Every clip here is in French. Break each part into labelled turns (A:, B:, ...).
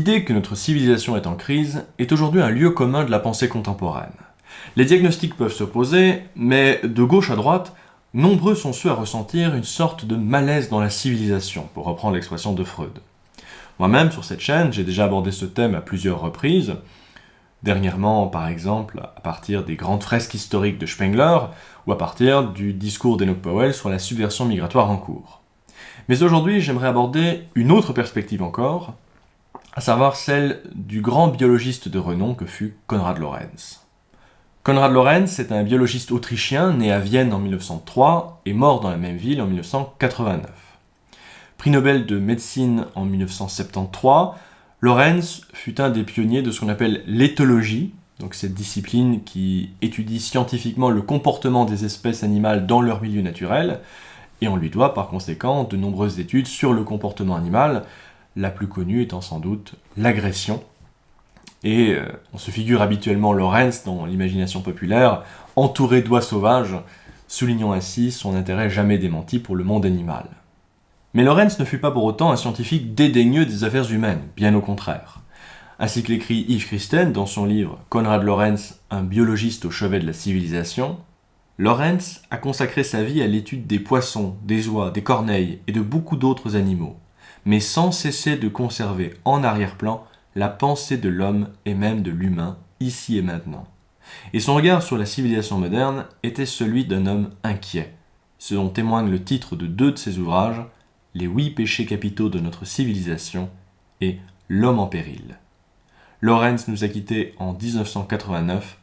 A: L'idée que notre civilisation est en crise est aujourd'hui un lieu commun de la pensée contemporaine. Les diagnostics peuvent s'opposer, mais de gauche à droite, nombreux sont ceux à ressentir une sorte de malaise dans la civilisation, pour reprendre l'expression de Freud. Moi-même, sur cette chaîne, j'ai déjà abordé ce thème à plusieurs reprises, dernièrement, par exemple, à partir des grandes fresques historiques de Spengler, ou à partir du discours d'Enoch Powell sur la subversion migratoire en cours. Mais aujourd'hui, j'aimerais aborder une autre perspective encore, à savoir celle du grand biologiste de renom que fut Konrad Lorenz. Konrad Lorenz est un biologiste autrichien né à Vienne en 1903 et mort dans la même ville en 1989. Prix Nobel de médecine en 1973, Lorenz fut un des pionniers de ce qu'on appelle l'éthologie, donc cette discipline qui étudie scientifiquement le comportement des espèces animales dans leur milieu naturel, et on lui doit par conséquent de nombreuses études sur le comportement animal, la plus connue étant sans doute l'agression. Et on se figure habituellement Lorenz dans l'imagination populaire, entouré d'oies sauvages, soulignant ainsi son intérêt jamais démenti pour le monde animal. Mais Lorenz ne fut pas pour autant un scientifique dédaigneux des affaires humaines, bien au contraire. Ainsi que l'écrit Yves Christen dans son livre Konrad Lorenz, un biologiste au chevet de la civilisation, Lorenz a consacré sa vie à l'étude des poissons, des oies, des corneilles et de beaucoup d'autres animaux, mais sans cesser de conserver en arrière-plan la pensée de l'homme et même de l'humain, ici et maintenant. Et son regard sur la civilisation moderne était celui d'un homme inquiet, ce dont témoigne le titre de deux de ses ouvrages, Les 8 péchés capitaux de notre civilisation et L'homme en péril. Lorenz nous a quittés en 1989,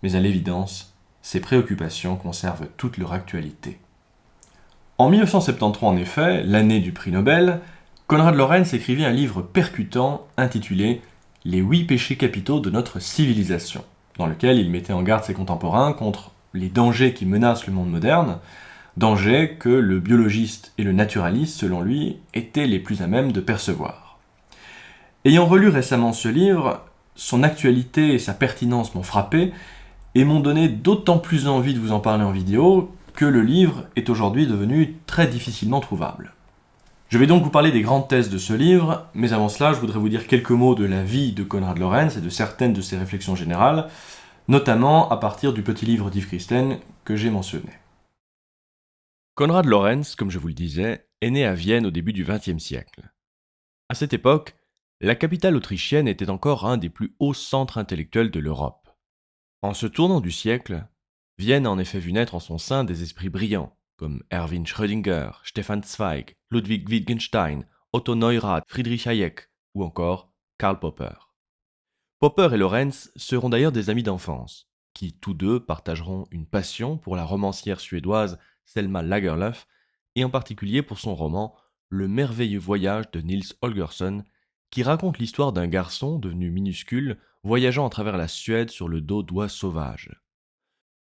A: mais à l'évidence, ses préoccupations conservent toute leur actualité. En 1973 en effet, l'année du prix Nobel, Konrad Lorenz écrivit un livre percutant intitulé « Les 8 péchés capitaux de notre civilisation », dans lequel il mettait en garde ses contemporains contre les dangers qui menacent le monde moderne, dangers que le biologiste et le naturaliste, selon lui, étaient les plus à même de percevoir. Ayant relu récemment ce livre, son actualité et sa pertinence m'ont frappé et m'ont donné d'autant plus envie de vous en parler en vidéo que le livre est aujourd'hui devenu très difficilement trouvable. Je vais donc vous parler des grandes thèses de ce livre, mais avant cela, je voudrais vous dire quelques mots de la vie de Konrad Lorenz et de certaines de ses réflexions générales, notamment à partir du petit livre d'Yves Christen que j'ai mentionné. Konrad Lorenz, comme je vous le disais, est né à Vienne au début du XXe siècle. À cette époque, la capitale autrichienne était encore un des plus hauts centres intellectuels de l'Europe. En ce tournant du siècle, Vienne a en effet vu naître en son sein des esprits brillants, comme Erwin Schrödinger, Stefan Zweig, Ludwig Wittgenstein, Otto Neurath, Friedrich Hayek ou encore Karl Popper. Popper et Lorenz seront d'ailleurs des amis d'enfance, qui tous deux partageront une passion pour la romancière suédoise Selma Lagerlöf et en particulier pour son roman Le merveilleux voyage de Nils Holgersson, qui raconte l'histoire d'un garçon devenu minuscule voyageant à travers la Suède sur le dos d'oies sauvages.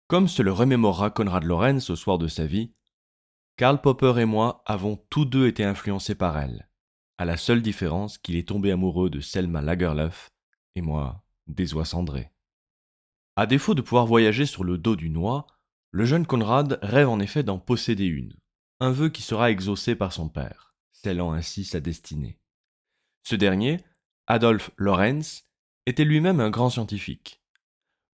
A: Comme se le remémorera Konrad Lorenz au soir de sa vie, Karl Popper et moi avons tous deux été influencés par elle, à la seule différence qu'il est tombé amoureux de Selma Lagerlöf et moi des oies cendrées. À défaut de pouvoir voyager sur le dos d'une oie, le jeune Konrad rêve en effet d'en posséder une, un vœu qui sera exaucé par son père, scellant ainsi sa destinée. Ce dernier, Adolf Lorenz, était lui-même un grand scientifique.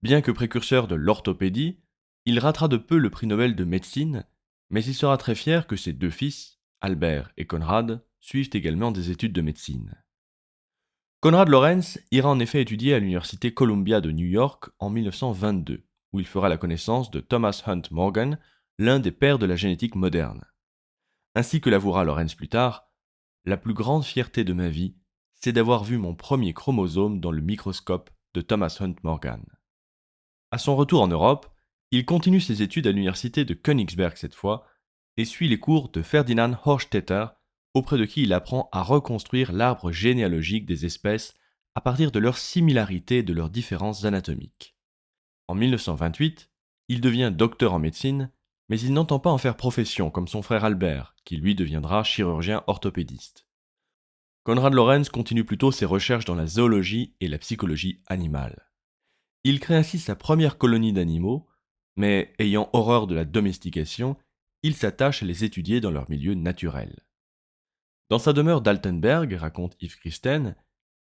A: Bien que précurseur de l'orthopédie, il ratera de peu le prix Nobel de médecine, mais il sera très fier que ses deux fils, Albert et Konrad, suivent également des études de médecine. Konrad Lorenz ira en effet étudier à l'université Columbia de New York en 1922, où il fera la connaissance de Thomas Hunt Morgan, l'un des pères de la génétique moderne. Ainsi que l'avouera Lorenz plus tard, la plus grande fierté de ma vie, c'est d'avoir vu mon premier chromosome dans le microscope de Thomas Hunt Morgan. À son retour en Europe, il continue ses études à l'université de Königsberg cette fois et suit les cours de Ferdinand Horstetter, auprès de qui il apprend à reconstruire l'arbre généalogique des espèces à partir de leurs similarités et de leurs différences anatomiques. En 1928, il devient docteur en médecine, mais il n'entend pas en faire profession comme son frère Albert, qui lui deviendra chirurgien orthopédiste. Konrad Lorenz continue plutôt ses recherches dans la zoologie et la psychologie animale. Il crée ainsi sa première colonie d'animaux, mais ayant horreur de la domestication, il s'attache à les étudier dans leur milieu naturel. Dans sa demeure d'Altenberg, raconte Yves Christen,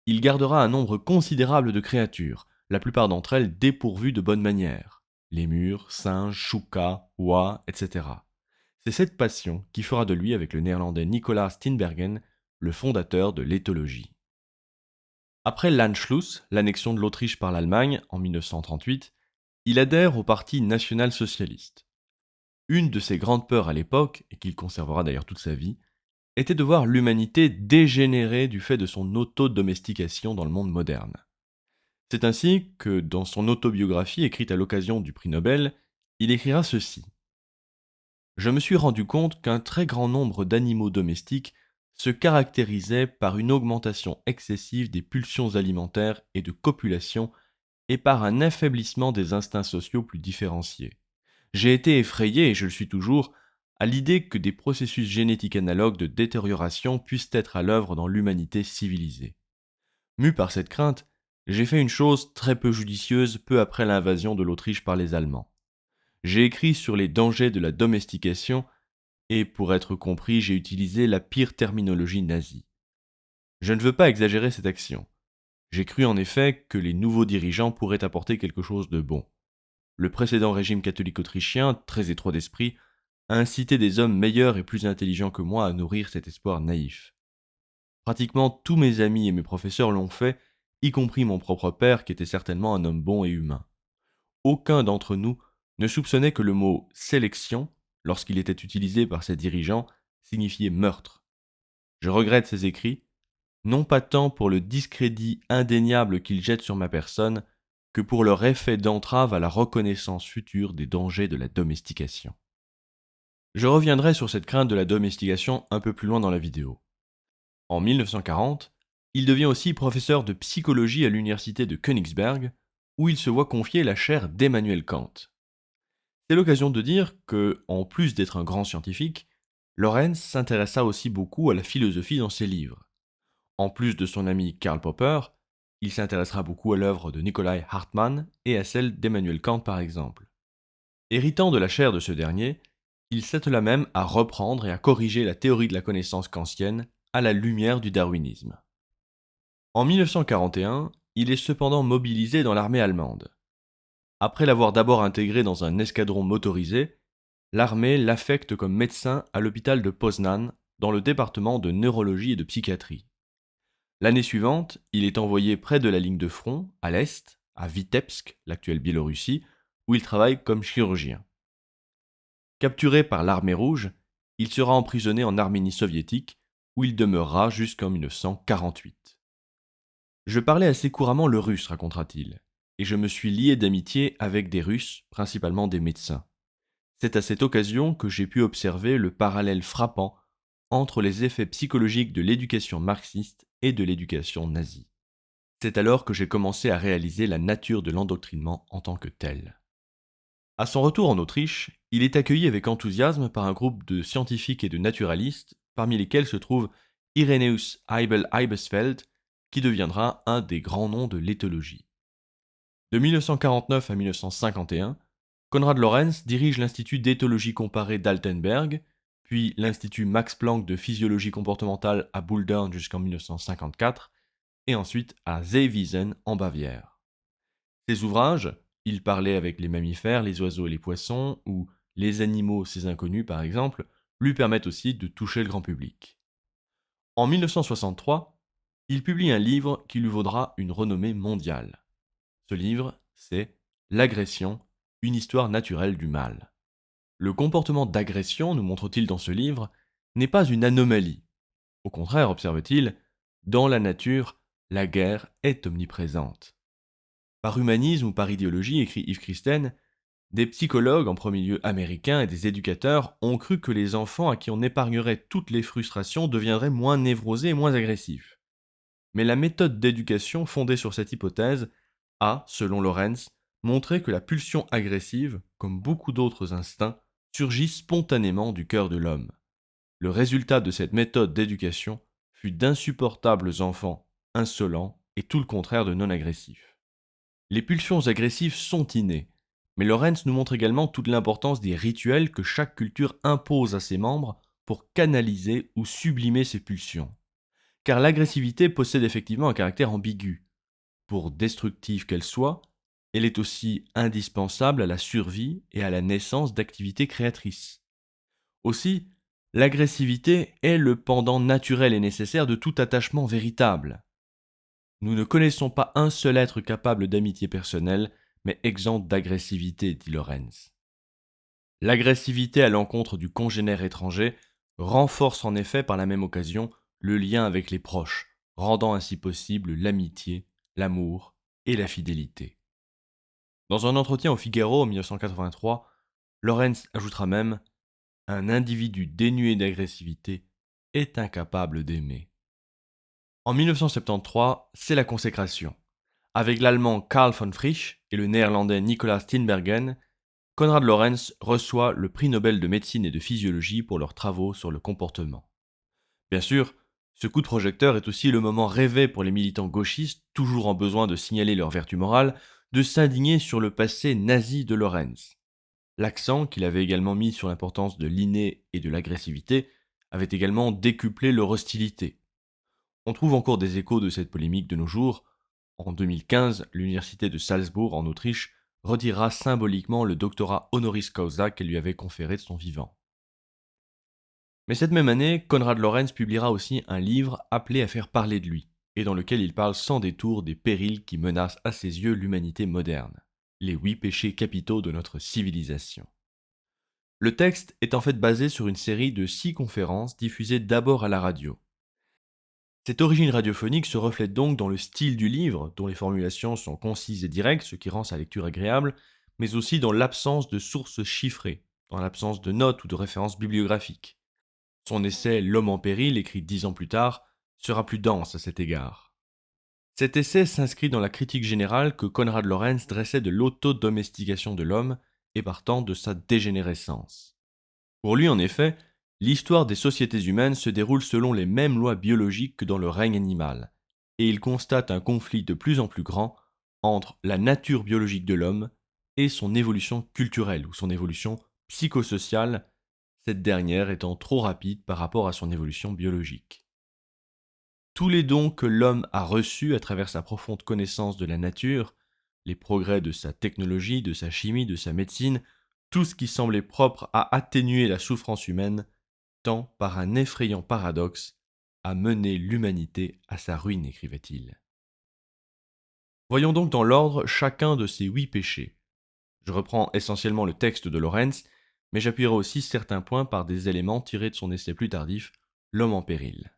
A: il gardera un nombre considérable de créatures, la plupart d'entre elles dépourvues de bonnes manières. Lémurs, singes, choucas, oies, etc. C'est cette passion qui fera de lui, avec le néerlandais Nicolaas Tinbergen, le fondateur de l'éthologie. Après l'Anschluss, l'annexion de l'Autriche par l'Allemagne, en 1938, il adhère au Parti national-socialiste. Une de ses grandes peurs à l'époque, et qu'il conservera d'ailleurs toute sa vie, était de voir l'humanité dégénérer du fait de son autodomestication dans le monde moderne. C'est ainsi que, dans son autobiographie écrite à l'occasion du prix Nobel, il écrira ceci. Je me suis rendu compte qu'un très grand nombre d'animaux domestiques se caractérisaient par une augmentation excessive des pulsions alimentaires et de copulation et par un affaiblissement des instincts sociaux plus différenciés. J'ai été effrayé, et je le suis toujours, à l'idée que des processus génétiques analogues de détérioration puissent être à l'œuvre dans l'humanité civilisée. Mu par cette crainte, j'ai fait une chose très peu judicieuse peu après l'invasion de l'Autriche par les Allemands. J'ai écrit sur les dangers de la domestication et, pour être compris, j'ai utilisé la pire terminologie nazie. Je ne veux pas exagérer cette action. J'ai cru en effet que les nouveaux dirigeants pourraient apporter quelque chose de bon. Le précédent régime catholique autrichien, très étroit d'esprit, a incité des hommes meilleurs et plus intelligents que moi à nourrir cet espoir naïf. Pratiquement tous mes amis et mes professeurs l'ont fait, y compris mon propre père qui était certainement un homme bon et humain. Aucun d'entre nous ne soupçonnait que le mot sélection, lorsqu'il était utilisé par ses dirigeants, signifiait meurtre. Je regrette ces écrits, non pas tant pour le discrédit indéniable qu'ils jettent sur ma personne, que pour leur effet d'entrave à la reconnaissance future des dangers de la domestication. Je reviendrai sur cette crainte de la domestication un peu plus loin dans la vidéo. En 1940, il devient aussi professeur de psychologie à l'université de Königsberg, où il se voit confier la chaire d'Emmanuel Kant. C'est l'occasion de dire que, en plus d'être un grand scientifique, Lorenz s'intéressa aussi beaucoup à la philosophie dans ses livres. En plus de son ami Karl Popper, il s'intéressera beaucoup à l'œuvre de Nikolai Hartmann et à celle d'Emmanuel Kant par exemple. Héritant de la chaire de ce dernier, il s'attela même à reprendre et à corriger la théorie de la connaissance kantienne à la lumière du darwinisme. En 1941, il est cependant mobilisé dans l'armée allemande. Après l'avoir d'abord intégré dans un escadron motorisé, l'armée l'affecte comme médecin à l'hôpital de Poznan, dans le département de neurologie et de psychiatrie. L'année suivante, il est envoyé près de la ligne de front, à l'est, à Vitebsk, l'actuelle Biélorussie, où il travaille comme chirurgien. Capturé par l'armée rouge, il sera emprisonné en Arménie soviétique, où il demeurera jusqu'en 1948. Je parlais assez couramment le russe, racontera-t-il, et je me suis lié d'amitié avec des Russes, principalement des médecins. C'est à cette occasion que j'ai pu observer le parallèle frappant entre les effets psychologiques de l'éducation marxiste et de l'éducation nazie. C'est alors que j'ai commencé à réaliser la nature de l'endoctrinement en tant que tel. À son retour en Autriche, il est accueilli avec enthousiasme par un groupe de scientifiques et de naturalistes, parmi lesquels se trouve Irenaeus Heibel-Heibesfeld, qui deviendra un des grands noms de l'éthologie. De 1949 à 1951, Konrad Lorenz dirige l'Institut d'éthologie comparée d'Altenberg, puis l'Institut Max Planck de physiologie comportementale à Buldern jusqu'en 1954, et ensuite à Seewiesen en Bavière. Ses ouvrages, Il parlait avec les mammifères, les oiseaux et les poissons, ou Les animaux, ces inconnus par exemple, lui permettent aussi de toucher le grand public. En 1963, il publie un livre qui lui vaudra une renommée mondiale. Ce livre, c'est L'agression, une histoire naturelle du mal. Le comportement d'agression, nous montre-t-il dans ce livre, n'est pas une anomalie. Au contraire, observe-t-il, dans la nature, la guerre est omniprésente. Par humanisme ou par idéologie, écrit Yves Christen, des psychologues, en premier lieu américains, et des éducateurs ont cru que les enfants à qui on épargnerait toutes les frustrations deviendraient moins névrosés et moins agressifs. Mais la méthode d'éducation fondée sur cette hypothèse a, selon Lorenz, montré que la pulsion agressive, comme beaucoup d'autres instincts, surgit spontanément du cœur de l'homme. Le résultat de cette méthode d'éducation fut d'insupportables enfants insolents et tout le contraire de non agressifs. Les pulsions agressives sont innées, mais Lorenz nous montre également toute l'importance des rituels que chaque culture impose à ses membres pour canaliser ou sublimer ces pulsions. car l'agressivité possède effectivement un caractère ambigu. Pour destructive qu'elle soit, elle est aussi indispensable à la survie et à la naissance d'activités créatrices. Aussi, l'agressivité est le pendant naturel et nécessaire de tout attachement véritable. Nous ne connaissons pas un seul être capable d'amitié personnelle, mais exempt d'agressivité, dit Lorenz. L'agressivité à l'encontre du congénère étranger renforce en effet par la même occasion le lien avec les proches, rendant ainsi possible l'amitié, l'amour et la fidélité. Dans un entretien au Figaro en 1983, Lorenz ajoutera même « Un individu dénué d'agressivité est incapable d'aimer ». En 1973, c'est la consécration. Avec l'allemand Karl von Frisch et le néerlandais Nicolas Tinbergen, Konrad Lorenz reçoit le prix Nobel de médecine et de physiologie pour leurs travaux sur le comportement. Bien sûr, ce coup de projecteur est aussi le moment rêvé pour les militants gauchistes, toujours en besoin de signaler leur vertu morale, de s'indigner sur le passé nazi de Lorenz. L'accent qu'il avait également mis sur l'importance de l'inné et de l'agressivité avait également décuplé leur hostilité. On trouve encore des échos de cette polémique de nos jours. En 2015, l'université de Salzbourg en Autriche retirera symboliquement le doctorat honoris causa qu'elle lui avait conféré de son vivant. Mais cette même année, Konrad Lorenz publiera aussi un livre appelé à faire parler de lui, et dans lequel il parle sans détour des périls qui menacent à ses yeux l'humanité moderne, les 8 péchés capitaux de notre civilisation. Le texte est en fait basé sur une série de 6 conférences diffusées d'abord à la radio. Cette origine radiophonique se reflète donc dans le style du livre, dont les formulations sont concises et directes, ce qui rend sa lecture agréable, mais aussi dans l'absence de sources chiffrées, dans l'absence de notes ou de références bibliographiques. Son essai L'homme en péril, écrit 10 ans plus tard, sera plus dense à cet égard. Cet essai s'inscrit dans la critique générale que Konrad Lorenz dressait de l'autodomestication de l'homme et partant de sa dégénérescence. Pour lui, en effet, l'histoire des sociétés humaines se déroule selon les mêmes lois biologiques que dans le règne animal, et il constate un conflit de plus en plus grand entre la nature biologique de l'homme et son évolution culturelle ou son évolution psychosociale, cette dernière étant trop rapide par rapport à son évolution biologique. Tous les dons que l'homme a reçus à travers sa profonde connaissance de la nature, les progrès de sa technologie, de sa chimie, de sa médecine, tout ce qui semblait propre à atténuer la souffrance humaine, tend, par un effrayant paradoxe, à mener l'humanité à sa ruine, écrivait-il. Voyons donc dans l'ordre chacun de ces 8 péchés. Je reprends essentiellement le texte de Lorenz, mais j'appuierai aussi certains points par des éléments tirés de son essai plus tardif, L'homme en péril.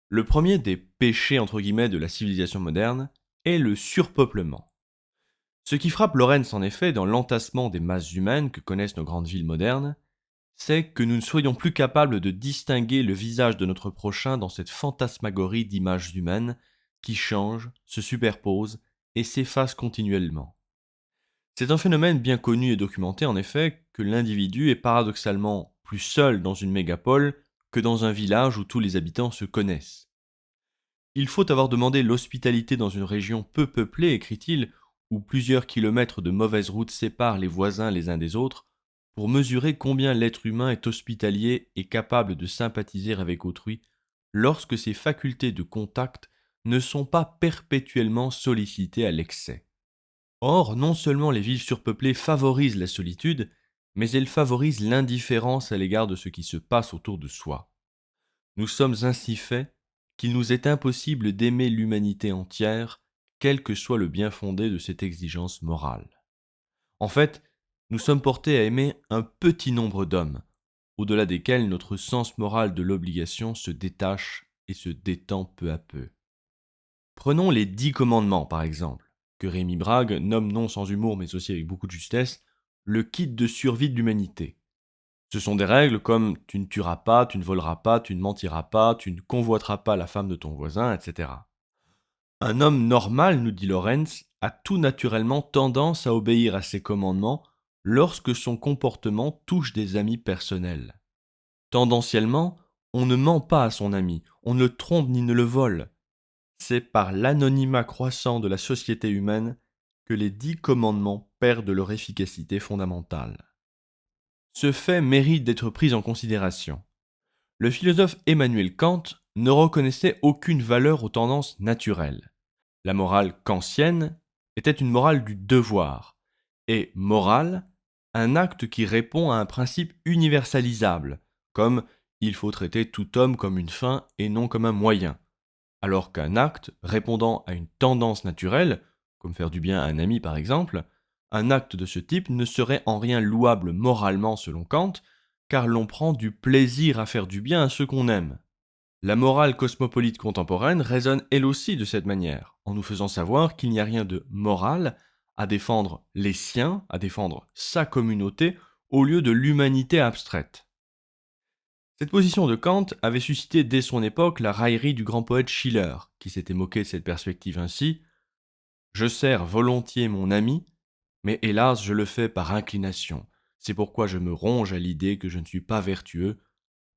A: Le premier des péchés entre guillemets de la civilisation moderne est le surpeuplement. Ce qui frappe Lorenz en effet dans l'entassement des masses humaines que connaissent nos grandes villes modernes, c'est que nous ne soyons plus capables de distinguer le visage de notre prochain dans cette fantasmagorie d'images humaines qui changent, se superposent et s'effacent continuellement. C'est un phénomène bien connu et documenté en effet que l'individu est paradoxalement plus seul dans une mégapole que dans un village où tous les habitants se connaissent. Il faut avoir demandé l'hospitalité dans une région peu peuplée, écrit-il, où plusieurs kilomètres de mauvaises routes séparent les voisins les uns des autres, pour mesurer combien l'être humain est hospitalier et capable de sympathiser avec autrui lorsque ses facultés de contact ne sont pas perpétuellement sollicitées à l'excès. Or, non seulement les villes surpeuplées favorisent la solitude, mais elles favorisent l'indifférence à l'égard de ce qui se passe autour de soi. Nous sommes ainsi faits qu'il nous est impossible d'aimer l'humanité entière, quel que soit le bien fondé de cette exigence morale. En fait, nous sommes portés à aimer un petit nombre d'hommes, au-delà desquels notre sens moral de l'obligation se détache et se détend peu à peu. Prenons les 10 commandements, par exemple, que Rémi Brague nomme non sans humour mais aussi avec beaucoup de justesse, le kit de survie de l'humanité. Ce sont des règles comme tu ne tueras pas, tu ne voleras pas, tu ne mentiras pas, tu ne convoiteras pas la femme de ton voisin, etc. Un homme normal, nous dit Lorenz, a tout naturellement tendance à obéir à ces commandements lorsque son comportement touche des amis personnels. Tendanciellement, on ne ment pas à son ami, on ne le trompe ni ne le vole. C'est par l'anonymat croissant de la société humaine que les 10 commandements perdent leur efficacité fondamentale. Ce fait mérite d'être pris en considération. Le philosophe Emmanuel Kant ne reconnaissait aucune valeur aux tendances naturelles. La morale kantienne était une morale du devoir, et morale, un acte qui répond à un principe universalisable, comme il faut traiter tout homme comme une fin et non comme un moyen, alors qu'un acte répondant à une tendance naturelle, comme faire du bien à un ami par exemple, un acte de ce type ne serait en rien louable moralement selon Kant, car l'on prend du plaisir à faire du bien à ceux qu'on aime. La morale cosmopolite contemporaine résonne elle aussi de cette manière, en nous faisant savoir qu'il n'y a rien de moral à défendre les siens, à défendre sa communauté, au lieu de l'humanité abstraite. Cette position de Kant avait suscité dès son époque la raillerie du grand poète Schiller, qui s'était moqué de cette perspective ainsi. Je sers volontiers mon ami, mais hélas je le fais par inclination. C'est pourquoi je me ronge à l'idée que je ne suis pas vertueux.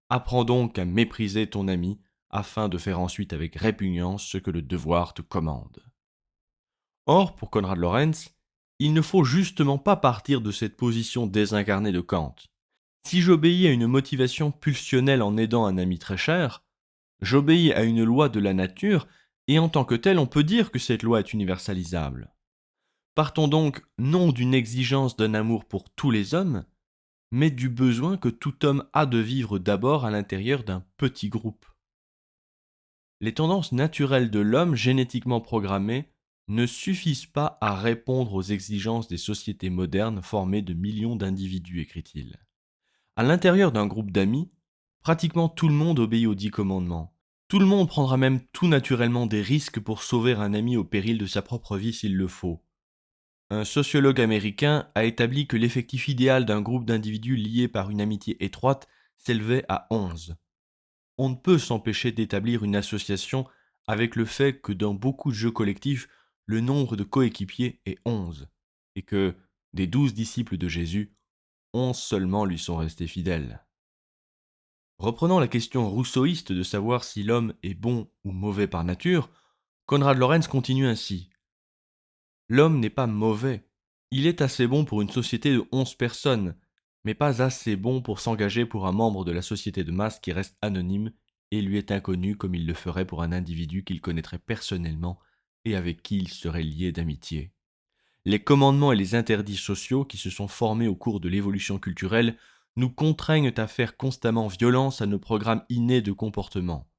A: Apprends donc à mépriser ton ami, afin de faire ensuite avec répugnance ce que le devoir te commande. Or, pour Konrad Lorenz, il ne faut justement pas partir de cette position désincarnée de Kant. Si j'obéis à une motivation pulsionnelle en aidant un ami très cher, j'obéis à une loi de la nature, et en tant que telle, on peut dire que cette loi est universalisable. Partons donc non d'une exigence d'un amour pour tous les hommes, mais du besoin que tout homme a de vivre d'abord à l'intérieur d'un petit groupe. Les tendances naturelles de l'homme génétiquement programmé ne suffisent pas à répondre aux exigences des sociétés modernes formées de millions d'individus, écrit-il. À l'intérieur d'un groupe d'amis, pratiquement tout le monde obéit aux 10 commandements. Tout le monde prendra même tout naturellement des risques pour sauver un ami au péril de sa propre vie s'il le faut. Un sociologue américain a établi que l'effectif idéal d'un groupe d'individus liés par une amitié étroite s'élevait à 11. On ne peut s'empêcher d'établir une association avec le fait que dans beaucoup de jeux collectifs, le nombre de coéquipiers est 11, et que, des 12 disciples de Jésus, 11 seulement lui sont restés fidèles. Reprenant la question rousseauiste de savoir si l'homme est bon ou mauvais par nature, Konrad Lorenz continue ainsi. L'homme n'est pas mauvais, il est assez bon pour une société de 11 personnes, mais pas assez bon pour s'engager pour un membre de la société de masse qui reste anonyme et lui est inconnu comme il le ferait pour un individu qu'il connaîtrait personnellement et avec qui il serait lié d'amitié. Les commandements et les interdits sociaux qui se sont formés au cours de l'évolution culturelle nous contraignent à faire constamment violence à nos programmes innés de comportement.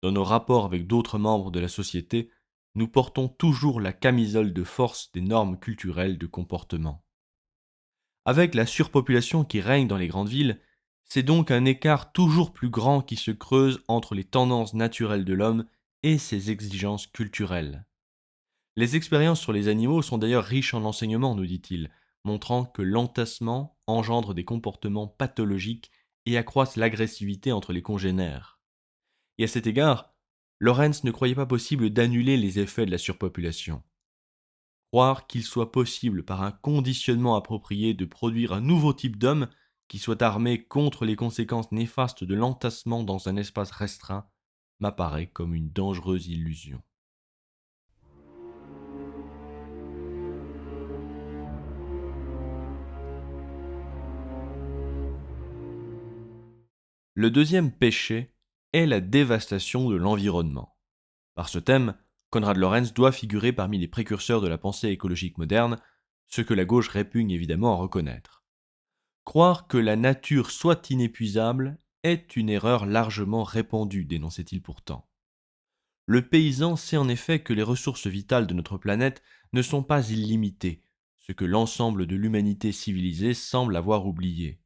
A: Dans nos rapports avec d'autres membres de la société, nous portons toujours la camisole de force des normes culturelles de comportement. Avec la surpopulation qui règne dans les grandes villes, c'est donc un écart toujours plus grand qui se creuse entre les tendances naturelles de l'homme et ses exigences culturelles. Les expériences sur les animaux sont d'ailleurs riches en enseignements, nous dit-il, montrant que l'entassement engendre des comportements pathologiques et accroissent l'agressivité entre les congénères. Et à cet égard, Lorenz ne croyait pas possible d'annuler les effets de la surpopulation. Croire qu'il soit possible par un conditionnement approprié de produire un nouveau type d'homme qui soit armé contre les conséquences néfastes de l'entassement dans un espace restreint m'apparaît comme une dangereuse illusion. Le deuxième péché est la dévastation de l'environnement. Par ce thème, Konrad Lorenz doit figurer parmi les précurseurs de la pensée écologique moderne, ce que la gauche répugne évidemment à reconnaître. Croire que la nature soit inépuisable est une erreur largement répandue, dénonçait-il pourtant. Le paysan sait en effet que les ressources vitales de notre planète ne sont pas illimitées, ce que l'ensemble de l'humanité civilisée semble avoir oublié.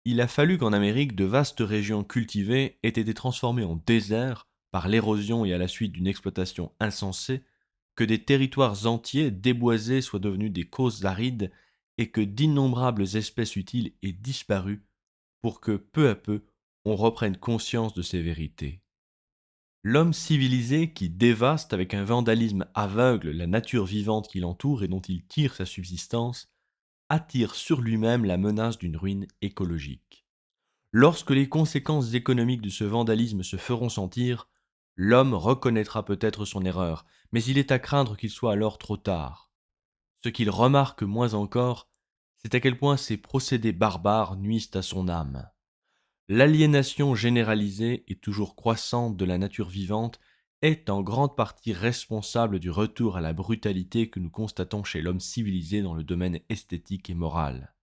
A: Il a fallu qu'en Amérique de vastes régions cultivées aient été transformées en déserts par l'érosion et à la suite d'une exploitation insensée, que des territoires entiers déboisés soient devenus des causes arides et que d'innombrables espèces utiles aient disparu pour que, peu à peu, on reprenne conscience de ces vérités. L'homme civilisé qui dévaste avec un vandalisme aveugle la nature vivante qui l'entoure et dont il tire sa subsistance, attire sur lui-même la menace d'une ruine écologique. Lorsque les conséquences économiques de ce vandalisme se feront sentir, l'homme reconnaîtra peut-être son erreur, mais il est à craindre qu'il soit alors trop tard. Ce qu'il remarque moins encore, c'est à quel point ces procédés barbares nuisent à son âme. L'aliénation généralisée et toujours croissante de la nature vivante est en grande partie responsable du retour à la brutalité que nous constatons chez l'homme civilisé dans le domaine esthétique et moral.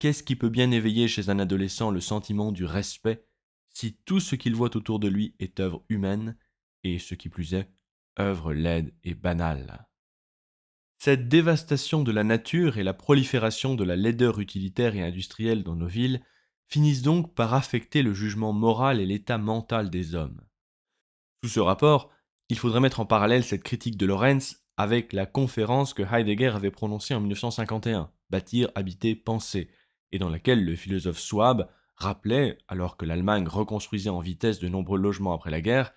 A: Qu'est-ce qui peut bien éveiller chez un adolescent le sentiment du respect si tout ce qu'il voit autour de lui est œuvre humaine et, ce qui plus est, œuvre laide et banale? Cette dévastation de la nature et la prolifération de la laideur utilitaire et industrielle dans nos villes finissent donc par affecter le jugement moral et l'état mental des hommes. Sous ce rapport, il faudrait mettre en parallèle cette critique de Lorenz avec la conférence que Heidegger avait prononcée en 1951, Bâtir, habiter, penser, et dans laquelle le philosophe Schwab rappelait, alors que l'Allemagne reconstruisait en vitesse de nombreux logements après la guerre,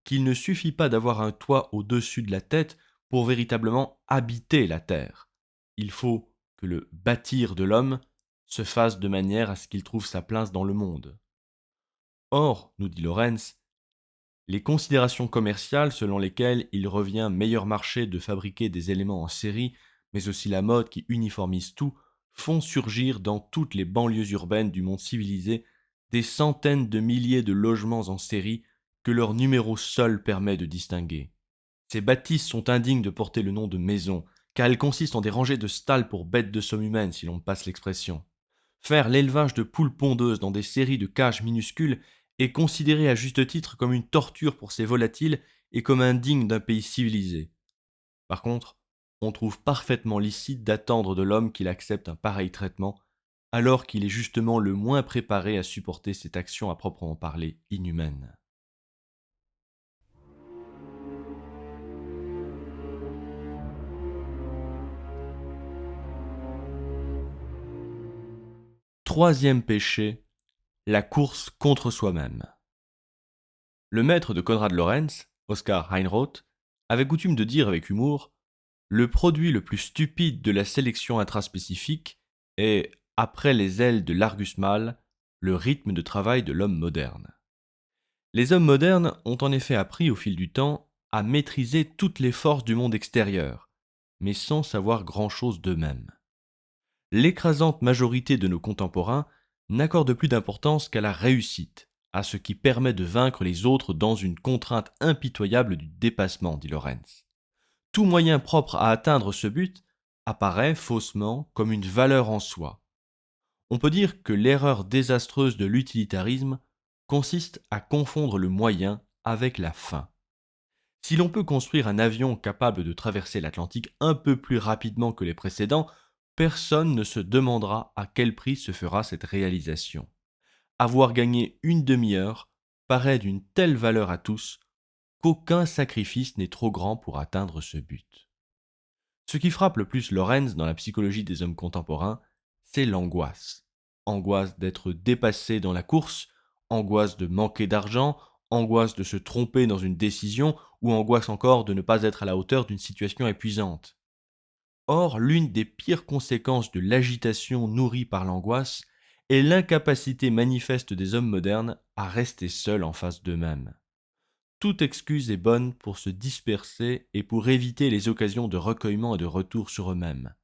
A: qu'il ne suffit pas d'avoir un toit au-dessus de la tête pour véritablement habiter la terre. Il faut que le bâtir de l'homme se fasse de manière à ce qu'il trouve sa place dans le monde. Or, nous dit Lorenz, les considérations commerciales selon lesquelles il revient meilleur marché de fabriquer des éléments en série, mais aussi la mode qui uniformise tout, font surgir dans toutes les banlieues urbaines du monde civilisé des centaines de milliers de logements en série que leur numéro seul permet de distinguer. Ces bâtisses sont indignes de porter le nom de maison, car elles consistent en des rangées de stalles pour bêtes de somme humaine, si l'on me passe l'expression. Faire l'élevage de poules pondeuses dans des séries de cages minuscules est considéré à juste titre comme une torture pour ces volatiles et comme indigne d'un pays civilisé. Par contre, on trouve parfaitement licite d'attendre de l'homme qu'il accepte un pareil traitement, alors qu'il est justement le moins préparé à supporter cette action à proprement parler inhumaine. Troisième péché, la course contre soi-même. Le maître de Konrad Lorenz, Oskar Heinroth, avait coutume de dire avec humour: le produit le plus stupide de la sélection intraspécifique est, après les ailes de l'Argus mâle, le rythme de travail de l'homme moderne. Les hommes modernes ont en effet appris au fil du temps à maîtriser toutes les forces du monde extérieur, mais sans savoir grand-chose d'eux-mêmes. L'écrasante majorité de nos contemporains n'accorde plus d'importance qu'à la réussite, à ce qui permet de vaincre les autres dans une contrainte impitoyable du dépassement, dit Lorenz. Tout moyen propre à atteindre ce but apparaît faussement comme une valeur en soi. On peut dire que l'erreur désastreuse de l'utilitarisme consiste à confondre le moyen avec la fin. Si l'on peut construire un avion capable de traverser l'Atlantique un peu plus rapidement que les précédents, personne ne se demandera à quel prix se fera cette réalisation. Avoir gagné une demi-heure paraît d'une telle valeur à tous qu'aucun sacrifice n'est trop grand pour atteindre ce but. Ce qui frappe le plus Lorenz dans la psychologie des hommes contemporains, c'est l'angoisse. Angoisse d'être dépassé dans la course, angoisse de manquer d'argent, angoisse de se tromper dans une décision ou angoisse encore de ne pas être à la hauteur d'une situation épuisante. Or, l'une des pires conséquences de l'agitation nourrie par l'angoisse est l'incapacité manifeste des hommes modernes à rester seuls en face d'eux-mêmes. Toute excuse est bonne pour se disperser et pour éviter les occasions de recueillement et de retour sur eux-mêmes.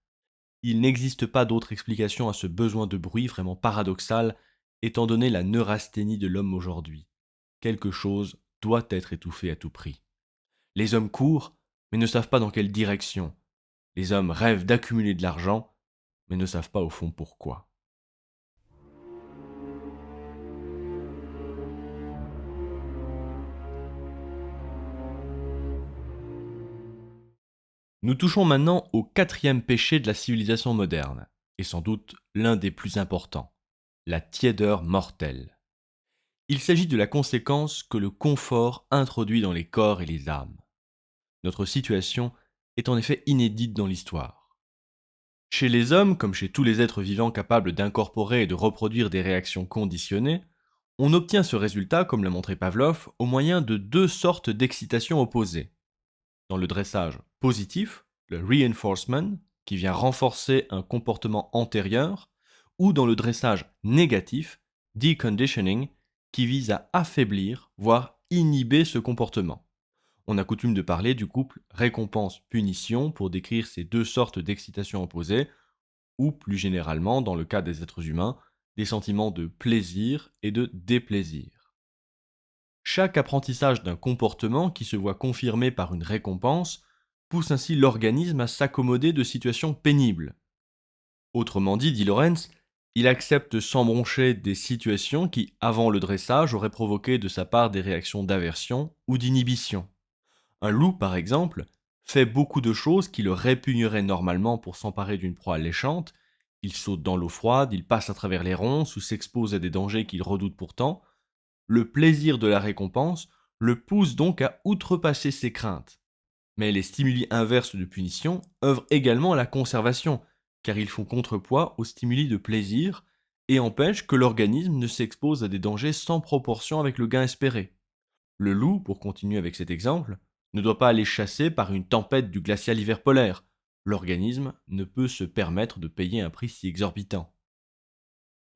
A: Il n'existe pas d'autre explication à ce besoin de bruit vraiment paradoxal, étant donné la neurasthénie de l'homme aujourd'hui. Quelque chose doit être étouffé à tout prix. Les hommes courent, mais ne savent pas dans quelle direction. Les hommes rêvent d'accumuler de l'argent, mais ne savent pas au fond pourquoi. Nous touchons maintenant au quatrième péché de la civilisation moderne, et sans doute l'un des plus importants, la tiédeur mortelle. Il s'agit de la conséquence que le confort introduit dans les corps et les âmes. Notre situation est en effet inédite dans l'histoire. Chez les hommes, comme chez tous les êtres vivants capables d'incorporer et de reproduire des réactions conditionnées, on obtient ce résultat, comme l'a montré Pavlov, au moyen de deux sortes d'excitation opposées. Dans le dressage positif, le reinforcement, qui vient renforcer un comportement antérieur, ou dans le dressage négatif, deconditioning, qui vise à affaiblir, voire inhiber ce comportement. On a coutume de parler du couple récompense-punition pour décrire ces deux sortes d'excitation opposées, ou plus généralement, dans le cas des êtres humains, des sentiments de plaisir et de déplaisir. Chaque apprentissage d'un comportement qui se voit confirmé par une récompense pousse ainsi l'organisme à s'accommoder de situations pénibles. Autrement dit Lorenz, il accepte sans broncher des situations qui, avant le dressage, auraient provoqué de sa part des réactions d'aversion ou d'inhibition. Un loup, par exemple, fait beaucoup de choses qui le répugneraient normalement pour s'emparer d'une proie alléchante. Il saute dans l'eau froide, il passe à travers les ronces ou s'expose à des dangers qu'il redoute pourtant. Le plaisir de la récompense le pousse donc à outrepasser ses craintes. Mais les stimuli inverses de punition œuvrent également à la conservation, car ils font contrepoids aux stimuli de plaisir et empêchent que l'organisme ne s'expose à des dangers sans proportion avec le gain espéré. Le loup, pour continuer avec cet exemple, ne doit pas aller chasser par une tempête du glacial hiver polaire. L'organisme ne peut se permettre de payer un prix si exorbitant.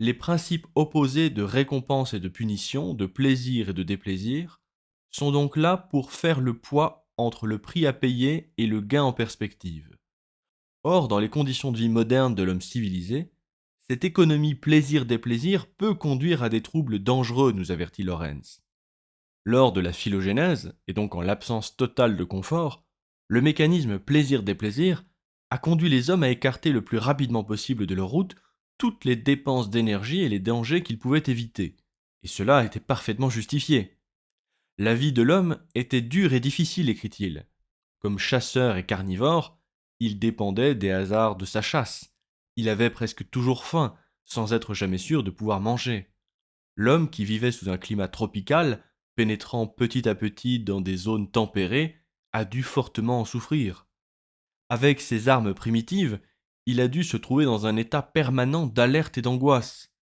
A: Les principes opposés de récompense et de punition, de plaisir et de déplaisir, sont donc là pour faire le poids entre le prix à payer et le gain en perspective. Or, dans les conditions de vie modernes de l'homme civilisé, cette économie plaisir-déplaisir peut conduire à des troubles dangereux, nous avertit Lorenz. Lors de la phylogénèse, et donc en l'absence totale de confort, le mécanisme plaisir-déplaisir a conduit les hommes à écarter le plus rapidement possible de leur route toutes les dépenses d'énergie et les dangers qu'ils pouvaient éviter. Et cela était parfaitement justifié. La vie de l'homme était dure et difficile, écrit-il. Comme chasseur et carnivore, il dépendait des hasards de sa chasse. Il avait presque toujours faim, sans être jamais sûr de pouvoir manger. L'homme qui vivait sous un climat tropical, pénétrant petit à petit dans des zones tempérées, a dû fortement en souffrir. Avec ses armes primitives, il a dû se trouver dans un état permanent d'alerte et d'angoisse.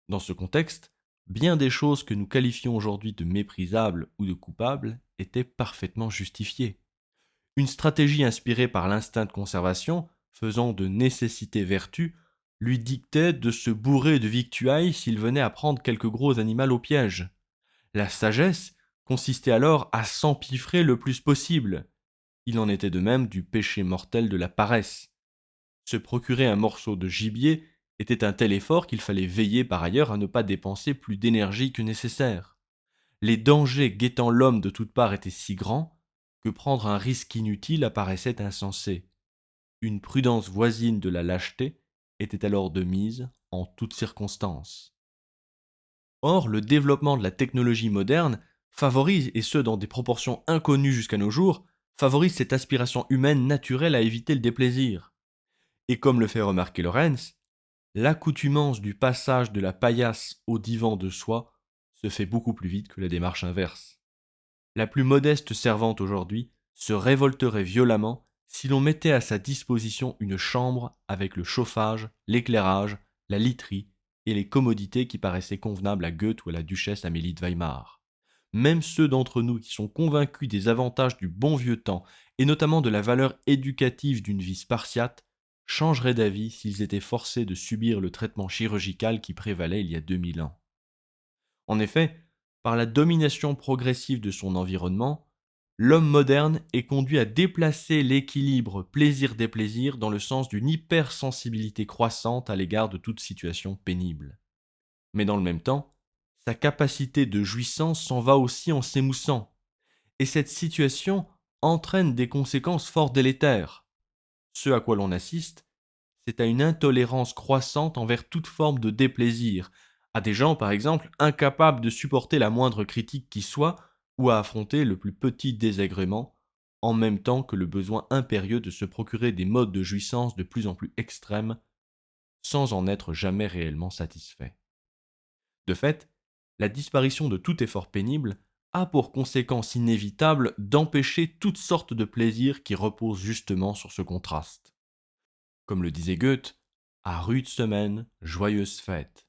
A: Dans ce contexte, bien des choses que nous qualifions aujourd'hui de méprisables ou de coupables étaient parfaitement justifiées. Une stratégie inspirée par l'instinct de conservation, faisant de nécessité vertu, lui dictait de se bourrer de victuailles s'il venait à prendre quelque gros animal au piège. La sagesse consistait alors à s'empiffrer le plus possible. Il en était de même du péché mortel de la paresse. Se procurer un morceau de gibier était un tel effort qu'il fallait veiller par ailleurs à ne pas dépenser plus d'énergie que nécessaire. Les dangers guettant l'homme de toutes parts étaient si grands que prendre un risque inutile apparaissait insensé. Une prudence voisine de la lâcheté était alors de mise en toutes circonstances. Or, le développement de la technologie moderne favorise, et ce dans des proportions inconnues jusqu'à nos jours, favorise cette aspiration humaine naturelle à éviter le déplaisir. Et comme le fait remarquer Lorenz, l'accoutumance du passage de la paillasse au divan de soie se fait beaucoup plus vite que la démarche inverse. La plus modeste servante aujourd'hui se révolterait violemment si l'on mettait à sa disposition une chambre avec le chauffage, l'éclairage, la literie et les commodités qui paraissaient convenables à Goethe ou à la duchesse Amélie de Weimar. Même ceux d'entre nous qui sont convaincus des avantages du bon vieux temps et notamment de la valeur éducative d'une vie spartiate changeraient d'avis s'ils étaient forcés de subir le traitement chirurgical qui prévalait il y a 2000 ans. En effet, par la domination progressive de son environnement, l'homme moderne est conduit à déplacer l'équilibre plaisir-déplaisir dans le sens d'une hypersensibilité croissante à l'égard de toute situation pénible. Mais dans le même temps, sa capacité de jouissance s'en va aussi en s'émoussant, et cette situation entraîne des conséquences fort délétères. Ce à quoi l'on assiste, c'est à une intolérance croissante envers toute forme de déplaisir, à des gens par exemple incapables de supporter la moindre critique qui soit ou à affronter le plus petit désagrément, en même temps que le besoin impérieux de se procurer des modes de jouissance de plus en plus extrêmes, sans en être jamais réellement satisfait. De fait, la disparition de tout effort pénible a pour conséquence inévitable d'empêcher toutes sortes de plaisirs qui reposent justement sur ce contraste. Comme le disait Goethe, à rude semaine, joyeuse fête.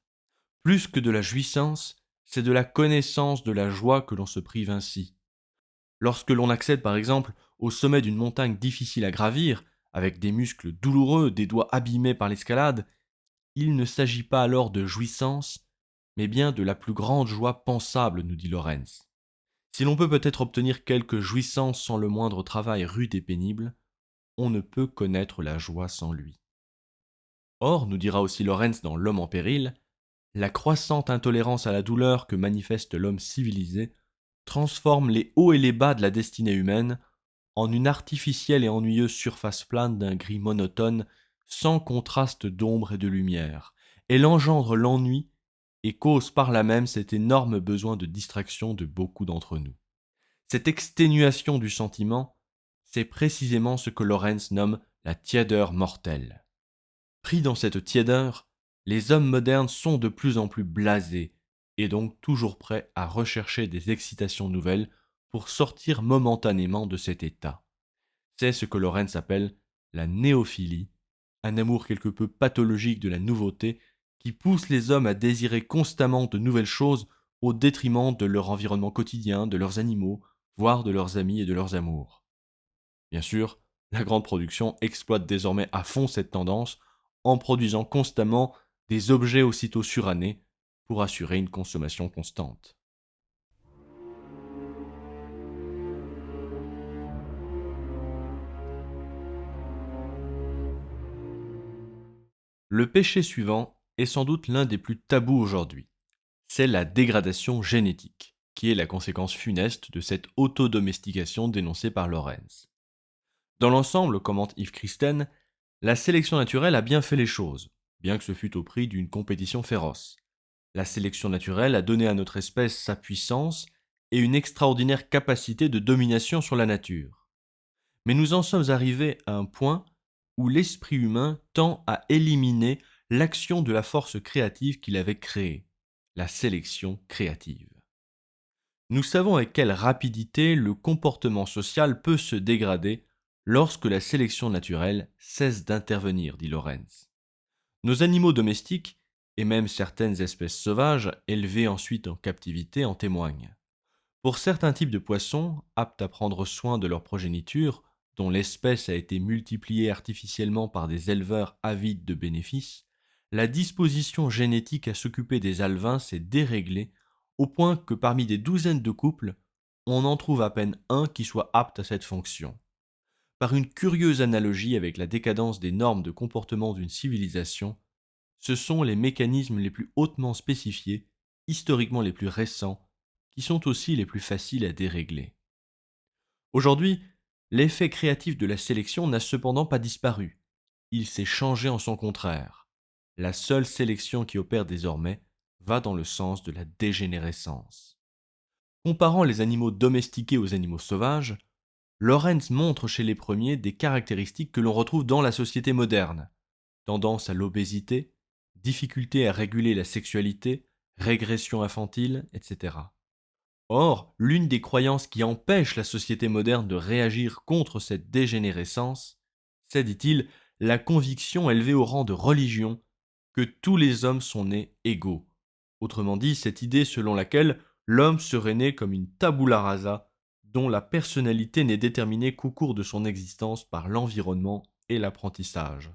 A: Plus que de la jouissance, c'est de la connaissance de la joie que l'on se prive ainsi. Lorsque l'on accède par exemple au sommet d'une montagne difficile à gravir, avec des muscles douloureux, des doigts abîmés par l'escalade, il ne s'agit pas alors de jouissance, mais bien de la plus grande joie pensable, nous dit Lorenz. Si l'on peut peut-être obtenir quelques jouissances sans le moindre travail rude et pénible, on ne peut connaître la joie sans lui. Or, nous dira aussi Lawrence dans L'homme en péril, la croissante intolérance à la douleur que manifeste l'homme civilisé transforme les hauts et les bas de la destinée humaine en une artificielle et ennuyeuse surface plane d'un gris monotone sans contraste d'ombre et de lumière. Elle engendre l'ennui et cause par là même cet énorme besoin de distraction de beaucoup d'entre nous. Cette exténuation du sentiment, c'est précisément ce que Lawrence nomme la tiédeur mortelle. Pris dans cette tiédeur, les hommes modernes sont de plus en plus blasés et donc toujours prêts à rechercher des excitations nouvelles pour sortir momentanément de cet état. C'est ce que Lawrence appelle la néophilie, un amour quelque peu pathologique de la nouveauté qui pousse les hommes à désirer constamment de nouvelles choses au détriment de leur environnement quotidien, de leurs animaux, voire de leurs amis et de leurs amours. Bien sûr, la grande production exploite désormais à fond cette tendance en produisant constamment des objets aussitôt surannés pour assurer une consommation constante. Le péché suivant est sans doute l'un des plus tabous aujourd'hui. C'est la dégradation génétique, qui est la conséquence funeste de cette autodomestication dénoncée par Lawrence. Dans l'ensemble, commente Yves Christen, la sélection naturelle a bien fait les choses, bien que ce fût au prix d'une compétition féroce. La sélection naturelle a donné à notre espèce sa puissance et une extraordinaire capacité de domination sur la nature. Mais nous en sommes arrivés à un point où l'esprit humain tend à éliminer l'action de la force créative qu'il avait créée, la sélection créative. Nous savons avec quelle rapidité le comportement social peut se dégrader lorsque la sélection naturelle cesse d'intervenir, dit Lawrence. Nos animaux domestiques, et même certaines espèces sauvages, élevées ensuite en captivité, en témoignent. Pour certains types de poissons, aptes à prendre soin de leur progéniture, dont l'espèce a été multipliée artificiellement par des éleveurs avides de bénéfices, la disposition génétique à s'occuper des alevins s'est déréglée au point que parmi des douzaines de couples, on en trouve à peine un qui soit apte à cette fonction. Par une curieuse analogie avec la décadence des normes de comportement d'une civilisation, ce sont les mécanismes les plus hautement spécifiés, historiquement les plus récents, qui sont aussi les plus faciles à dérégler. Aujourd'hui, l'effet créatif de la sélection n'a cependant pas disparu. Il s'est changé en son contraire. La seule sélection qui opère désormais va dans le sens de la dégénérescence. Comparant les animaux domestiqués aux animaux sauvages, Lawrence montre chez les premiers des caractéristiques que l'on retrouve dans la société moderne. Tendance à l'obésité, difficulté à réguler la sexualité, régression infantile, etc. Or, l'une des croyances qui empêche la société moderne de réagir contre cette dégénérescence, c'est, dit-il, la conviction élevée au rang de religion que tous les hommes sont nés égaux. Autrement dit, cette idée selon laquelle l'homme serait né comme une tabula rasa, dont la personnalité n'est déterminée qu'au cours de son existence par l'environnement et l'apprentissage.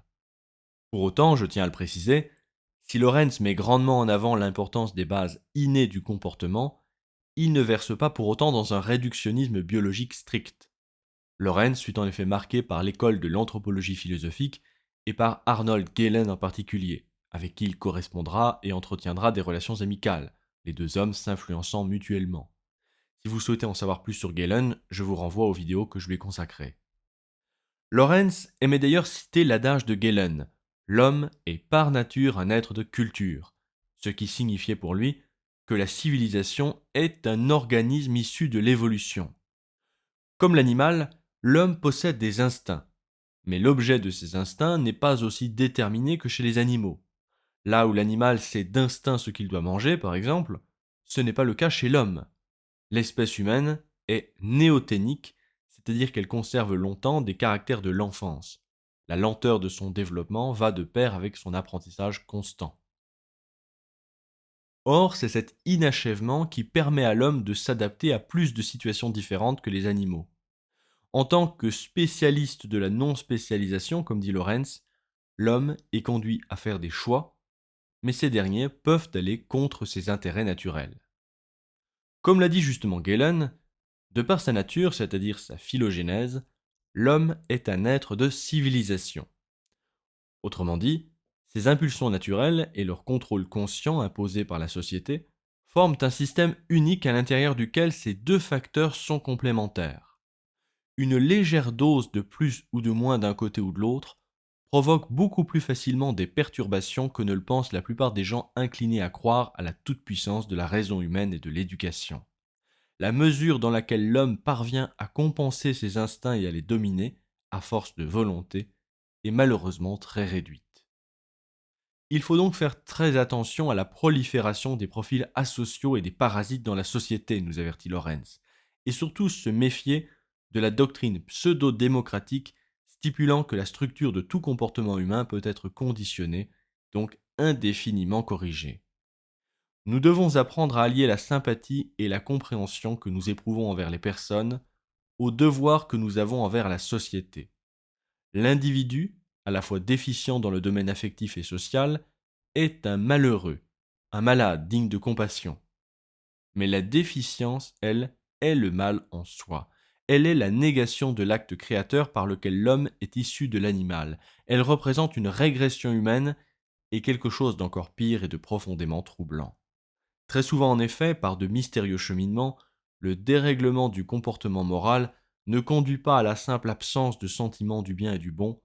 A: Pour autant, je tiens à le préciser, si Lawrence met grandement en avant l'importance des bases innées du comportement, il ne verse pas pour autant dans un réductionnisme biologique strict. Lawrence fut en effet marqué par l'école de l'anthropologie philosophique et par Arnold Gehlen en particulier, avec qui il correspondra et entretiendra des relations amicales, les deux hommes s'influençant mutuellement. Si vous souhaitez en savoir plus sur Gehlen, je vous renvoie aux vidéos que je lui ai consacrées. Lawrence aimait d'ailleurs citer l'adage de Gehlen: l'homme est par nature un être de culture, ce qui signifiait pour lui que la civilisation est un organisme issu de l'évolution. Comme l'animal, l'homme possède des instincts, mais l'objet de ces instincts n'est pas aussi déterminé que chez les animaux. Là où l'animal sait d'instinct ce qu'il doit manger, par exemple, ce n'est pas le cas chez l'homme. L'espèce humaine est néothénique, c'est-à-dire qu'elle conserve longtemps des caractères de l'enfance. La lenteur de son développement va de pair avec son apprentissage constant. Or, c'est cet inachèvement qui permet à l'homme de s'adapter à plus de situations différentes que les animaux. En tant que spécialiste de la non-spécialisation, comme dit Lawrence, l'homme est conduit à faire des choix, mais ces derniers peuvent aller contre ses intérêts naturels. Comme l'a dit justement Gehlen, De par sa nature, c'est-à-dire sa phylogénèse, l'homme est un être de civilisation. Autrement dit, ses impulsions naturelles et leur contrôle conscient imposé par la société forment un système unique à l'intérieur duquel ces deux facteurs sont complémentaires. Une légère dose de plus ou de moins d'un côté ou de l'autre provoque beaucoup plus facilement des perturbations que ne le pensent la plupart des gens inclinés à croire à la toute-puissance de la raison humaine et de l'éducation. La mesure dans laquelle l'homme parvient à compenser ses instincts et à les dominer, à force de volonté, est malheureusement très réduite. Il faut donc faire très attention à la prolifération des profils asociaux et des parasites dans la société, nous avertit Lorenz, et surtout se méfier de la doctrine pseudo-démocratique stipulant que la structure de tout comportement humain peut être conditionnée, donc indéfiniment corrigée. Nous devons apprendre à allier la sympathie et la compréhension que nous éprouvons envers les personnes au devoir que nous avons envers la société. L'individu, à la fois déficient dans le domaine affectif et social, est un malheureux, un malade digne de compassion. Mais la déficience, elle, est le mal en soi. Elle est la négation de l'acte créateur par lequel l'homme est issu de l'animal. Elle représente une régression humaine et quelque chose d'encore pire et de profondément troublant. Très souvent en effet, par de mystérieux cheminements, le dérèglement du comportement moral ne conduit pas à la simple absence de sentiment du bien et du bon,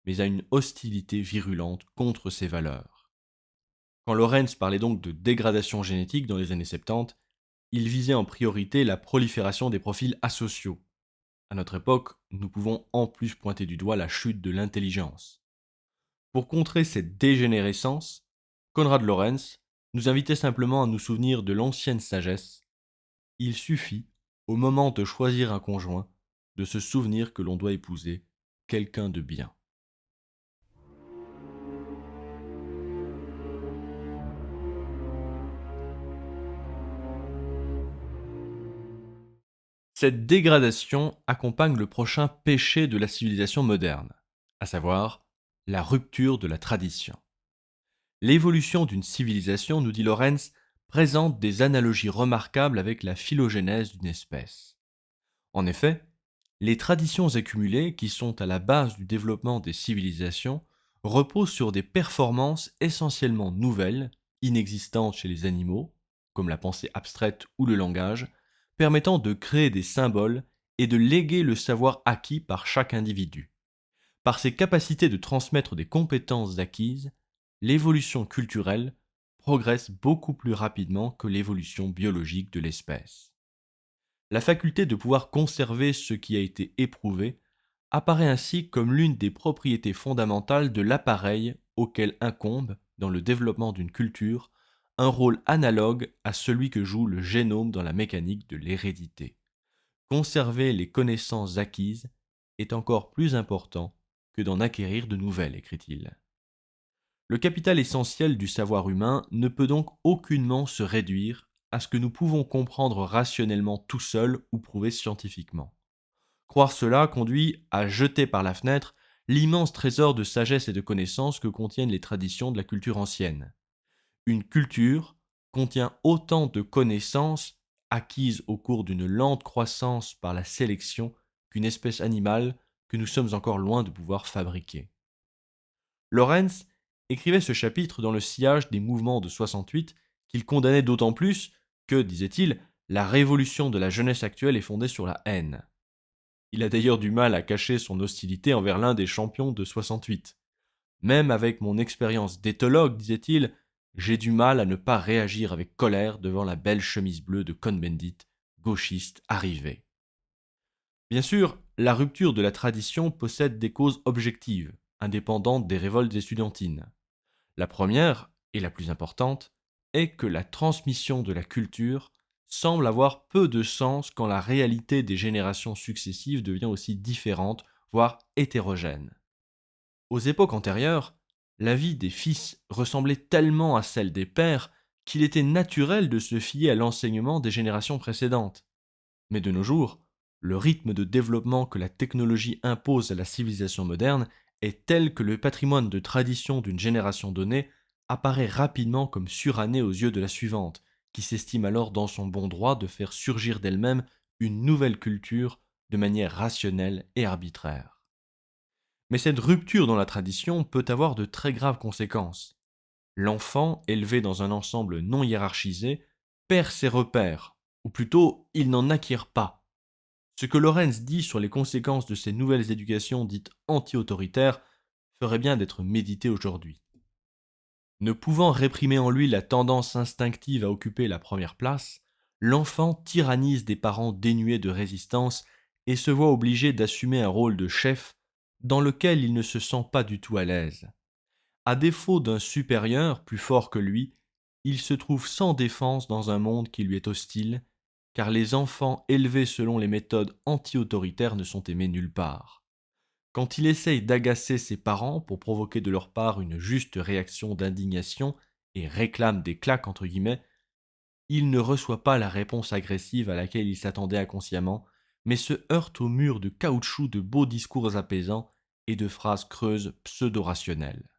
A: mais à une hostilité virulente contre ces valeurs. Quand Lorenz parlait donc de dégradation génétique dans les années 70, il visait en priorité la prolifération des profils asociaux. À notre époque, nous pouvons en plus pointer du doigt la chute de l'intelligence. Pour contrer cette dégénérescence, Konrad Lorenz nous invitait simplement à nous souvenir de l'ancienne sagesse. Il suffit, au moment de choisir un conjoint, de se souvenir que l'on doit épouser quelqu'un de bien. Cette dégradation accompagne le prochain péché de la civilisation moderne, à savoir la rupture de la tradition. L'évolution d'une civilisation, nous dit Lorenz, présente des analogies remarquables avec la phylogénèse d'une espèce. En effet, les traditions accumulées, qui sont à la base du développement des civilisations, reposent sur des performances essentiellement nouvelles, inexistantes chez les animaux, comme la pensée abstraite ou le langage, permettant de créer des symboles et de léguer le savoir acquis par chaque individu. Par ses capacités de transmettre des compétences acquises, l'évolution culturelle progresse beaucoup plus rapidement que l'évolution biologique de l'espèce. La faculté de pouvoir conserver ce qui a été éprouvé apparaît ainsi comme l'une des propriétés fondamentales de l'appareil auquel incombe, dans le développement d'une culture, un rôle analogue à celui que joue le génome dans la mécanique de l'hérédité. Conserver les connaissances acquises est encore plus important que d'en acquérir de nouvelles, écrit-il. Le capital essentiel du savoir humain ne peut donc aucunement se réduire à ce que nous pouvons comprendre rationnellement tout seuls ou prouver scientifiquement. Croire cela conduit à jeter par la fenêtre l'immense trésor de sagesse et de connaissances que contiennent les traditions de la culture ancienne. Une culture contient autant de connaissances acquises au cours d'une lente croissance par la sélection qu'une espèce animale que nous sommes encore loin de pouvoir fabriquer. Lorenz écrivait ce chapitre dans le sillage des mouvements de 68 qu'il condamnait d'autant plus que, disait-il, la révolution de la jeunesse actuelle est fondée sur la haine. Il a d'ailleurs du mal à cacher son hostilité envers l'un des champions de 68. Même avec mon expérience d'éthologue, disait-il, j'ai du mal à ne pas réagir avec colère devant la belle chemise bleue de Cohn-Bendit, gauchiste arrivé. Bien sûr, la rupture de la tradition possède des causes objectives, indépendantes des révoltes estudiantines. La première, et la plus importante, est que la transmission de la culture semble avoir peu de sens quand la réalité des générations successives devient aussi différente, voire hétérogène. Aux époques antérieures, la vie des fils ressemblait tellement à celle des pères qu'il était naturel de se fier à l'enseignement des générations précédentes. Mais de nos jours, le rythme de développement que la technologie impose à la civilisation moderne est tel que le patrimoine de tradition d'une génération donnée apparaît rapidement comme suranné aux yeux de la suivante, qui s'estime alors dans son bon droit de faire surgir d'elle-même une nouvelle culture de manière rationnelle et arbitraire. Mais cette rupture dans la tradition peut avoir de très graves conséquences. L'enfant, élevé dans un ensemble non hiérarchisé, perd ses repères, ou plutôt, il n'en acquiert pas. Ce que Lorenz dit sur les conséquences de ces nouvelles éducations dites anti-autoritaires ferait bien d'être médité aujourd'hui. Ne pouvant réprimer en lui la tendance instinctive à occuper la première place, l'enfant tyrannise des parents dénués de résistance et se voit obligé d'assumer un rôle de chef dans lequel il ne se sent pas du tout à l'aise. À défaut d'un supérieur plus fort que lui, il se trouve sans défense dans un monde qui lui est hostile, car les enfants élevés selon les méthodes anti-autoritaires ne sont aimés nulle part. Quand il essaye d'agacer ses parents pour provoquer de leur part une juste réaction d'indignation et réclame des claques entre guillemets, il ne reçoit pas la réponse agressive à laquelle il s'attendait inconsciemment, mais se heurte au mur de caoutchouc de beaux discours apaisants et de phrases creuses pseudo-rationnelles.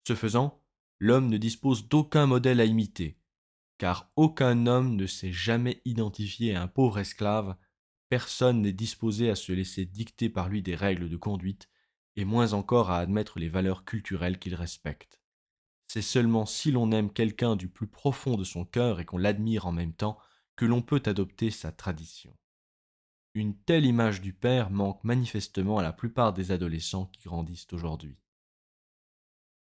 A: Ce faisant, l'homme ne dispose d'aucun modèle à imiter, car aucun homme ne s'est jamais identifié à un pauvre esclave, personne n'est disposé à se laisser dicter par lui des règles de conduite, et moins encore à admettre les valeurs culturelles qu'il respecte. C'est seulement si l'on aime quelqu'un du plus profond de son cœur et qu'on l'admire en même temps que l'on peut adopter sa tradition. Une telle image du père manque manifestement à la plupart des adolescents qui grandissent aujourd'hui.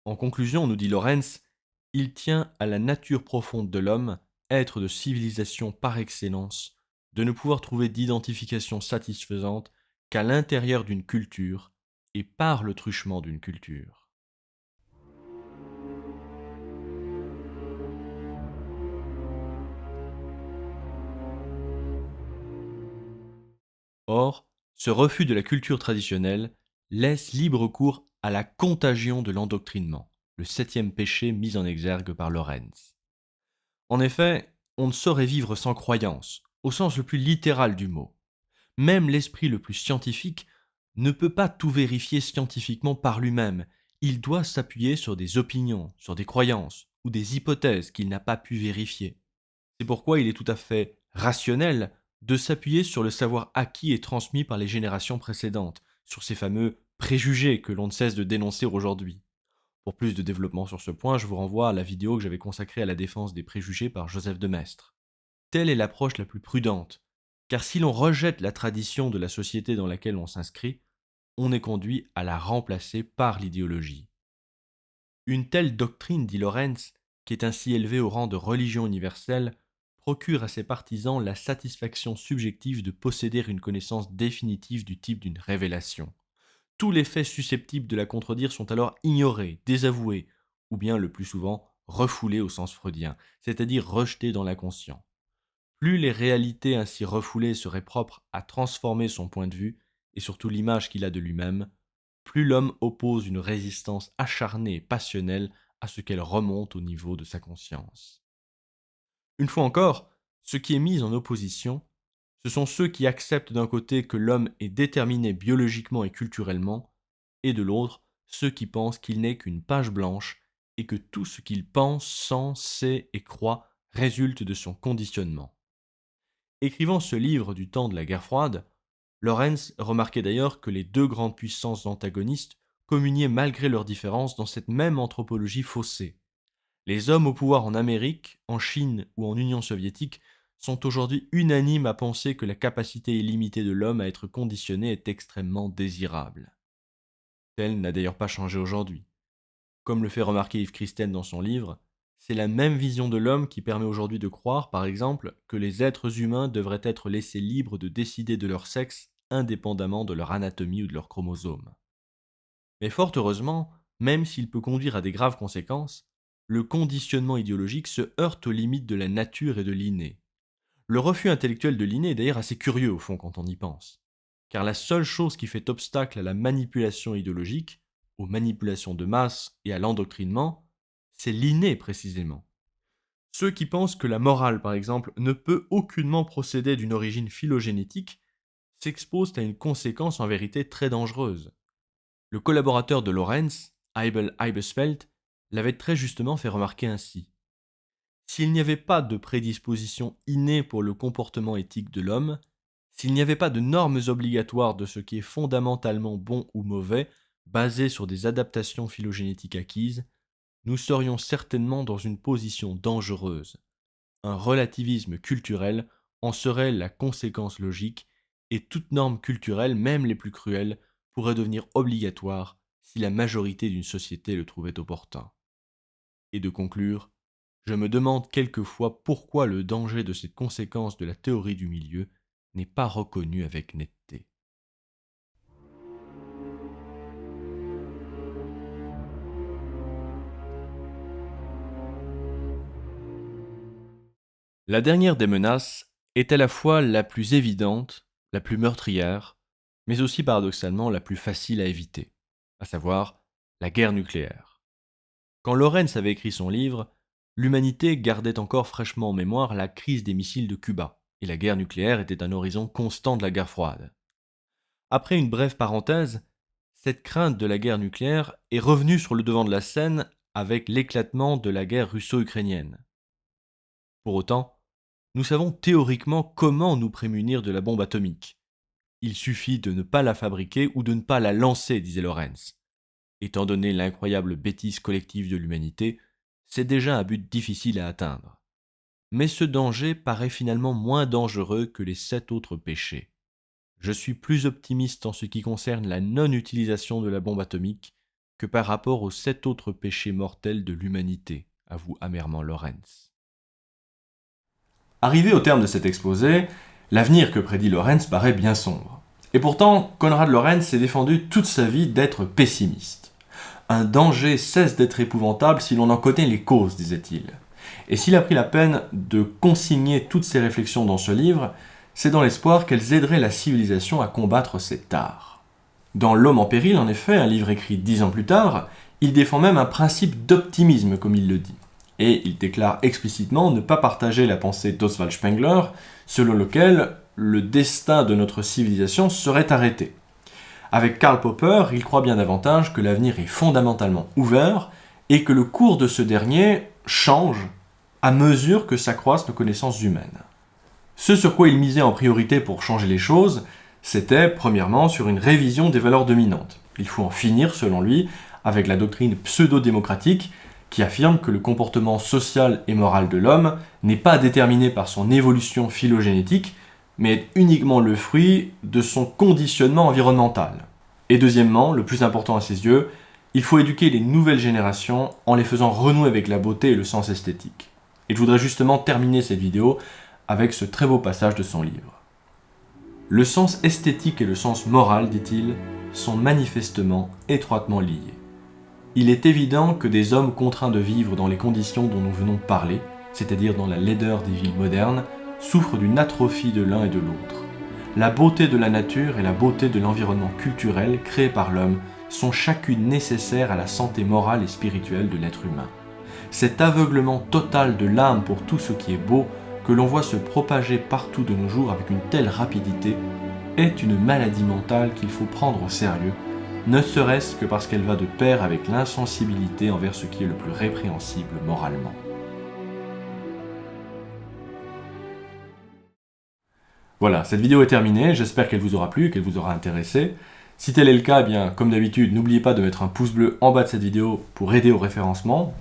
A: En conclusion, nous dit Lorenz, il tient à la nature profonde de l'homme, être de civilisation par excellence, de ne pouvoir trouver d'identification satisfaisante qu'à l'intérieur d'une culture et par le truchement d'une culture. Or, ce refus de la culture traditionnelle laisse libre cours à la contagion de l'endoctrinement, le septième péché mis en exergue par Lorenz. En effet, on ne saurait vivre sans croyance, au sens le plus littéral du mot. Même l'esprit le plus scientifique ne peut pas tout vérifier scientifiquement par lui-même. Il doit s'appuyer sur des opinions, sur des croyances ou des hypothèses qu'il n'a pas pu vérifier. C'est pourquoi il est tout à fait rationnel de s'appuyer sur le savoir acquis et transmis par les générations précédentes, sur ces fameux préjugés que l'on ne cesse de dénoncer aujourd'hui. Pour plus de développement sur ce point, je vous renvoie à la vidéo que j'avais consacrée à la défense des préjugés par Joseph de Maistre. Telle est l'approche la plus prudente, car si l'on rejette la tradition de la société dans laquelle on s'inscrit, on est conduit à la remplacer par l'idéologie. Une telle doctrine, dit Lorenz, qui est ainsi élevée au rang de religion universelle, procure à ses partisans la satisfaction subjective de posséder une connaissance définitive du type d'une révélation. Tous les faits susceptibles de la contredire sont alors ignorés, désavoués, ou bien le plus souvent refoulés au sens freudien, c'est-à-dire rejetés dans l'inconscient. Plus les réalités ainsi refoulées seraient propres à transformer son point de vue, et surtout l'image qu'il a de lui-même, plus l'homme oppose une résistance acharnée et passionnelle à ce qu'elle remonte au niveau de sa conscience. Une fois encore, ce qui est mis en opposition, ce sont ceux qui acceptent d'un côté que l'homme est déterminé biologiquement et culturellement, et de l'autre, ceux qui pensent qu'il n'est qu'une page blanche et que tout ce qu'il pense, sent, sait et croit résulte de son conditionnement. Écrivant ce livre du temps de la guerre froide, Lorenz remarquait d'ailleurs que les deux grandes puissances antagonistes communiaient malgré leurs différences dans cette même anthropologie faussée. Les hommes au pouvoir en Amérique, en Chine ou en Union soviétique sont aujourd'hui unanimes à penser que la capacité illimitée de l'homme à être conditionné est extrêmement désirable. Tel n'a d'ailleurs pas changé aujourd'hui. Comme le fait remarquer Yves Christen dans son livre, c'est la même vision de l'homme qui permet aujourd'hui de croire, par exemple, que les êtres humains devraient être laissés libres de décider de leur sexe indépendamment de leur anatomie ou de leurs chromosomes. Mais fort heureusement, même s'il peut conduire à des graves conséquences, le conditionnement idéologique se heurte aux limites de la nature et de l'inné. Le refus intellectuel de l'inné est d'ailleurs assez curieux au fond quand on y pense, car la seule chose qui fait obstacle à la manipulation idéologique, aux manipulations de masse et à l'endoctrinement, c'est l'inné précisément. Ceux qui pensent que la morale, par exemple, ne peut aucunement procéder d'une origine phylogénétique s'exposent à une conséquence en vérité très dangereuse. Le collaborateur de Lorenz, Eibel Eibesfeld, l'avait très justement fait remarquer ainsi. S'il n'y avait pas de prédisposition innée pour le comportement éthique de l'homme, S'il n'y avait pas de normes obligatoires de ce qui est fondamentalement bon ou mauvais, basées sur des adaptations phylogénétiques acquises, nous serions certainement dans une position dangereuse. Un relativisme culturel en serait la conséquence logique, et toute norme culturelle, même les plus cruelles, pourrait devenir obligatoire si la majorité d'une société le trouvait opportun. Et de conclure, je me demande quelquefois pourquoi le danger de cette conséquence de la théorie du milieu n'est pas reconnu avec netteté. La dernière des menaces est à la fois la plus évidente, la plus meurtrière, mais aussi paradoxalement la plus facile à éviter, à savoir la guerre nucléaire. Quand Lorenz avait écrit son livre, l'humanité gardait encore fraîchement en mémoire la crise des missiles de Cuba, et la guerre nucléaire était un horizon constant de la guerre froide. Après une brève parenthèse, cette crainte de la guerre nucléaire est revenue sur le devant de la scène avec l'éclatement de la guerre russo-ukrainienne. Pour autant, nous savons théoriquement comment nous prémunir de la bombe atomique. Il suffit de ne pas la fabriquer ou de ne pas la lancer, disait Lorenz. Étant donné l'incroyable bêtise collective de l'humanité, c'est déjà un but difficile à atteindre. Mais ce danger paraît finalement moins dangereux que les 7 autres péchés. Je suis plus optimiste en ce qui concerne la non-utilisation de la bombe atomique que par rapport aux 7 autres péchés mortels de l'humanité, avoue amèrement Lorenz. Arrivé au terme de cet exposé, l'avenir que prédit Lorenz paraît bien sombre. Et pourtant, Konrad Lorenz s'est défendu toute sa vie d'être pessimiste. Un danger cesse d'être épouvantable si l'on en connaît les causes, disait-il. Et s'il a pris la peine de consigner toutes ses réflexions dans ce livre, c'est dans l'espoir qu'elles aideraient la civilisation à combattre cet art. Dans L'Homme en péril, en effet, un livre écrit 10 ans plus tard, il défend même un principe d'optimisme, comme il le dit. Et il déclare explicitement ne pas partager la pensée d'Oswald Spengler, selon lequel le destin de notre civilisation serait arrêté. Avec Karl Popper, il croit bien davantage que l'avenir est fondamentalement ouvert et que le cours de ce dernier change à mesure que s'accroissent nos connaissances humaines. Ce sur quoi il misait en priorité pour changer les choses, c'était premièrement sur une révision des valeurs dominantes. Il faut en finir, selon lui, avec la doctrine pseudo-démocratique qui affirme que le comportement social et moral de l'homme n'est pas déterminé par son évolution phylogénétique, mais est uniquement le fruit de son conditionnement environnemental. Et deuxièmement, le plus important à ses yeux, il faut éduquer les nouvelles générations en les faisant renouer avec la beauté et le sens esthétique. Et je voudrais justement terminer cette vidéo avec ce très beau passage de son livre. Le sens esthétique et le sens moral, dit-il, sont manifestement étroitement liés. Il est évident que des hommes contraints de vivre dans les conditions dont nous venons de parler, c'est-à-dire dans la laideur des villes modernes, souffrent d'une atrophie de l'un et de l'autre. La beauté de la nature et la beauté de l'environnement culturel créé par l'homme sont chacune nécessaires à la santé morale et spirituelle de l'être humain. Cet aveuglement total de l'âme pour tout ce qui est beau, que l'on voit se propager partout de nos jours avec une telle rapidité, est une maladie mentale qu'il faut prendre au sérieux, ne serait-ce que parce qu'elle va de pair avec l'insensibilité envers ce qui est le plus répréhensible moralement. Voilà, cette vidéo est terminée, j'espère qu'elle vous aura plu, qu'elle vous aura intéressé. Si tel est le cas, eh bien, comme d'habitude, n'oubliez pas de mettre un pouce bleu en bas de cette vidéo pour aider au référencement.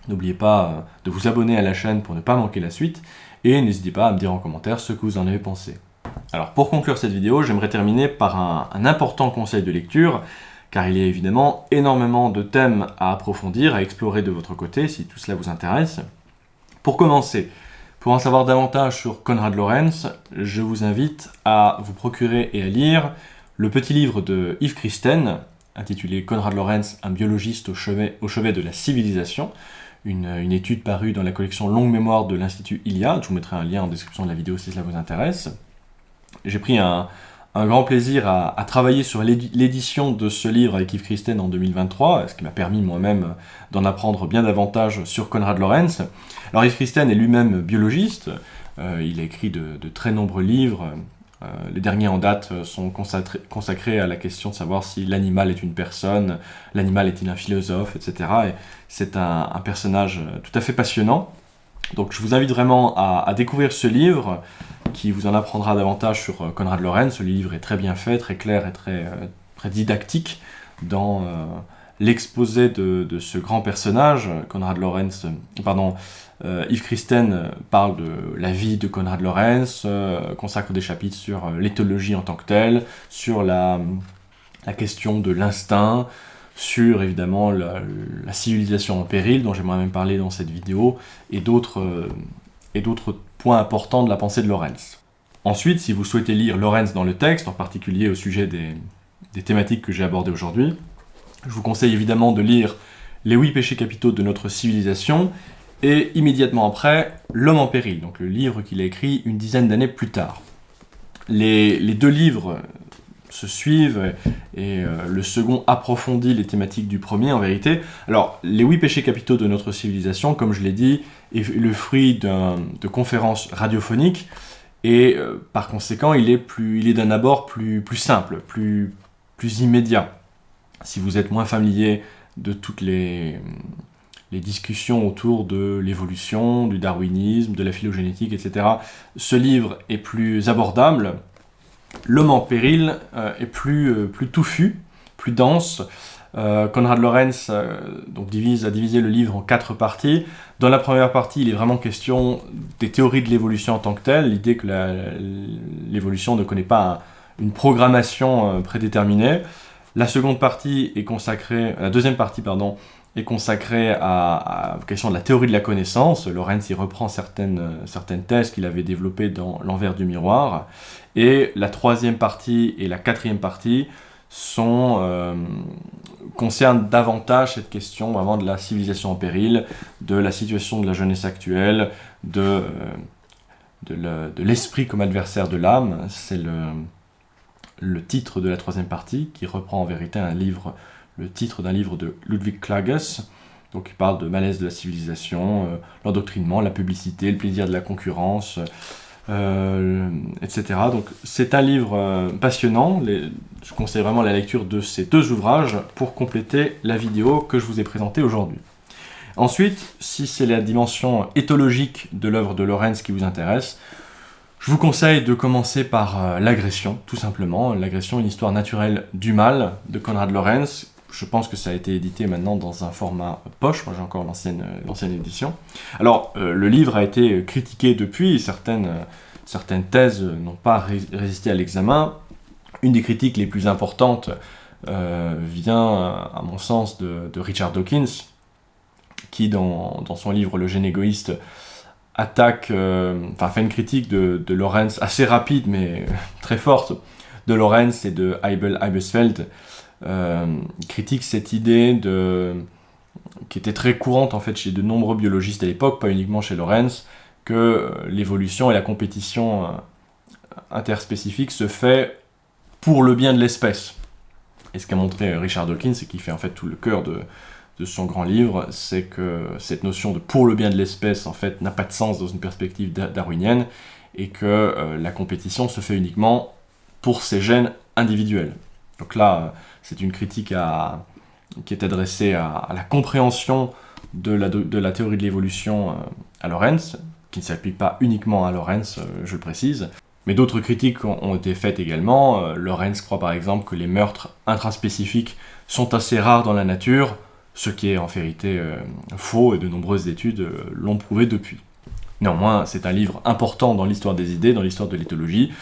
A: N'oubliez pas de vous abonner à la chaîne pour ne pas manquer la suite. Et n'hésitez pas à me dire en commentaire ce que vous en avez pensé. Alors pour conclure cette vidéo, j'aimerais terminer par un important conseil de lecture, car il y a évidemment énormément de thèmes à approfondir, à explorer de votre côté, si tout cela vous intéresse. Pour commencer, pour en savoir davantage sur Konrad Lorenz, je vous invite à vous procurer et à lire le petit livre de Yves Christen, intitulé Konrad Lorenz, un biologiste au chevet de la civilisation, une étude parue dans la collection Longue Mémoire de l'Institut Iliade. Je vous mettrai un lien en description de la vidéo si cela vous intéresse. J'ai pris un grand plaisir à travailler sur l'édition de ce livre avec Yves Christen en 2023, ce qui m'a permis moi-même d'en apprendre bien davantage sur Konrad Lorenz. Alors Yves Christen est lui-même biologiste, il a écrit de très nombreux livres. Les derniers en date sont consacrés à la question de savoir si l'animal est une personne, l'animal est-il un philosophe, etc. Et c'est un personnage tout à fait passionnant. Donc je vous invite vraiment à découvrir ce livre qui vous en apprendra davantage sur Konrad Lorenz. Le livre est très bien fait, très clair et très didactique dans l'exposé de ce grand personnage. Yves Christen parle de la vie de Konrad Lorenz, consacre des chapitres sur l'éthologie en tant que telle, sur la question de l'instinct, sur évidemment la civilisation en péril, dont j'aimerais même parler dans cette vidéo, et d'autres points importants de la pensée de Lorenz. Ensuite, si vous souhaitez lire Lorenz dans le texte, en particulier au sujet des thématiques que j'ai abordées aujourd'hui, je vous conseille évidemment de lire Les 8 péchés capitaux de notre civilisation, et immédiatement après, L'homme en péril, donc le livre qu'il a écrit une dizaine d'années plus tard. Les deux livres se suivent, et le second approfondit les thématiques du premier en vérité. Alors, Les 8 péchés capitaux de notre civilisation, comme je l'ai dit, est le fruit de conférences radiophoniques, et par conséquent, il est d'un abord plus simple, plus immédiat. Si vous êtes moins familier de toutes les discussions autour de l'évolution, du darwinisme, de la phylogénétique, etc., ce livre est plus abordable. L'homme en péril est plus touffu, plus dense. Konrad Lorenz a divisé le livre en 4 parties. Dans la première partie, il est vraiment question des théories de l'évolution en tant que telle, l'idée que l'évolution ne connaît pas une programmation prédéterminée. La deuxième partie est consacrée à la question de la théorie de la connaissance. Lorenz y reprend certaines thèses qu'il avait développées dans L'envers du miroir. Et la troisième partie et la quatrième partie concernent davantage cette question vraiment de la civilisation en péril, de la situation de la jeunesse actuelle, de l'esprit comme adversaire de l'âme. C'est le titre de la troisième partie, qui reprend en vérité le titre d'un livre de Ludwig Klages, donc il parle de malaise de la civilisation, l'endoctrinement, la publicité, le plaisir de la concurrence, etc. Donc c'est un livre passionnant. Je conseille vraiment la lecture de ces 2 ouvrages pour compléter la vidéo que je vous ai présentée aujourd'hui. Ensuite, si c'est la dimension éthologique de l'œuvre de Lorenz qui vous intéresse, je vous conseille de commencer par l'agression, tout simplement. L'agression, une histoire naturelle du mal de Konrad Lorenz. Je pense que ça a été édité maintenant dans un format poche. Moi, j'ai encore l'ancienne édition. Alors, le livre a été critiqué depuis. Certaines thèses n'ont pas résisté à l'examen. Une des critiques les plus importantes vient, à mon sens, de Richard Dawkins, qui, dans son livre Le gène égoïste, fait une critique de Lorenz assez rapide mais très forte de Lorenz et de Eibesfeld. Critique cette idée qui était très courante en fait chez de nombreux biologistes à l'époque, pas uniquement chez Lorenz, que l'évolution et la compétition interspécifique se fait pour le bien de l'espèce. Et ce qu'a montré Richard Dawkins, et qui fait en fait tout le cœur de son grand livre, c'est que cette notion de pour le bien de l'espèce en fait n'a pas de sens dans une perspective darwinienne, et que la compétition se fait uniquement pour ses gènes individuels. Donc là, c'est une critique qui est adressée à la compréhension de la théorie de l'évolution à Lorenz, qui ne s'applique pas uniquement à Lorenz, je le précise. Mais d'autres critiques ont été faites également. Lorenz croit par exemple que les meurtres intraspécifiques sont assez rares dans la nature, ce qui est en vérité faux, et de nombreuses études l'ont prouvé depuis. Néanmoins, c'est un livre important dans l'histoire des idées, dans l'histoire de l'éthologie,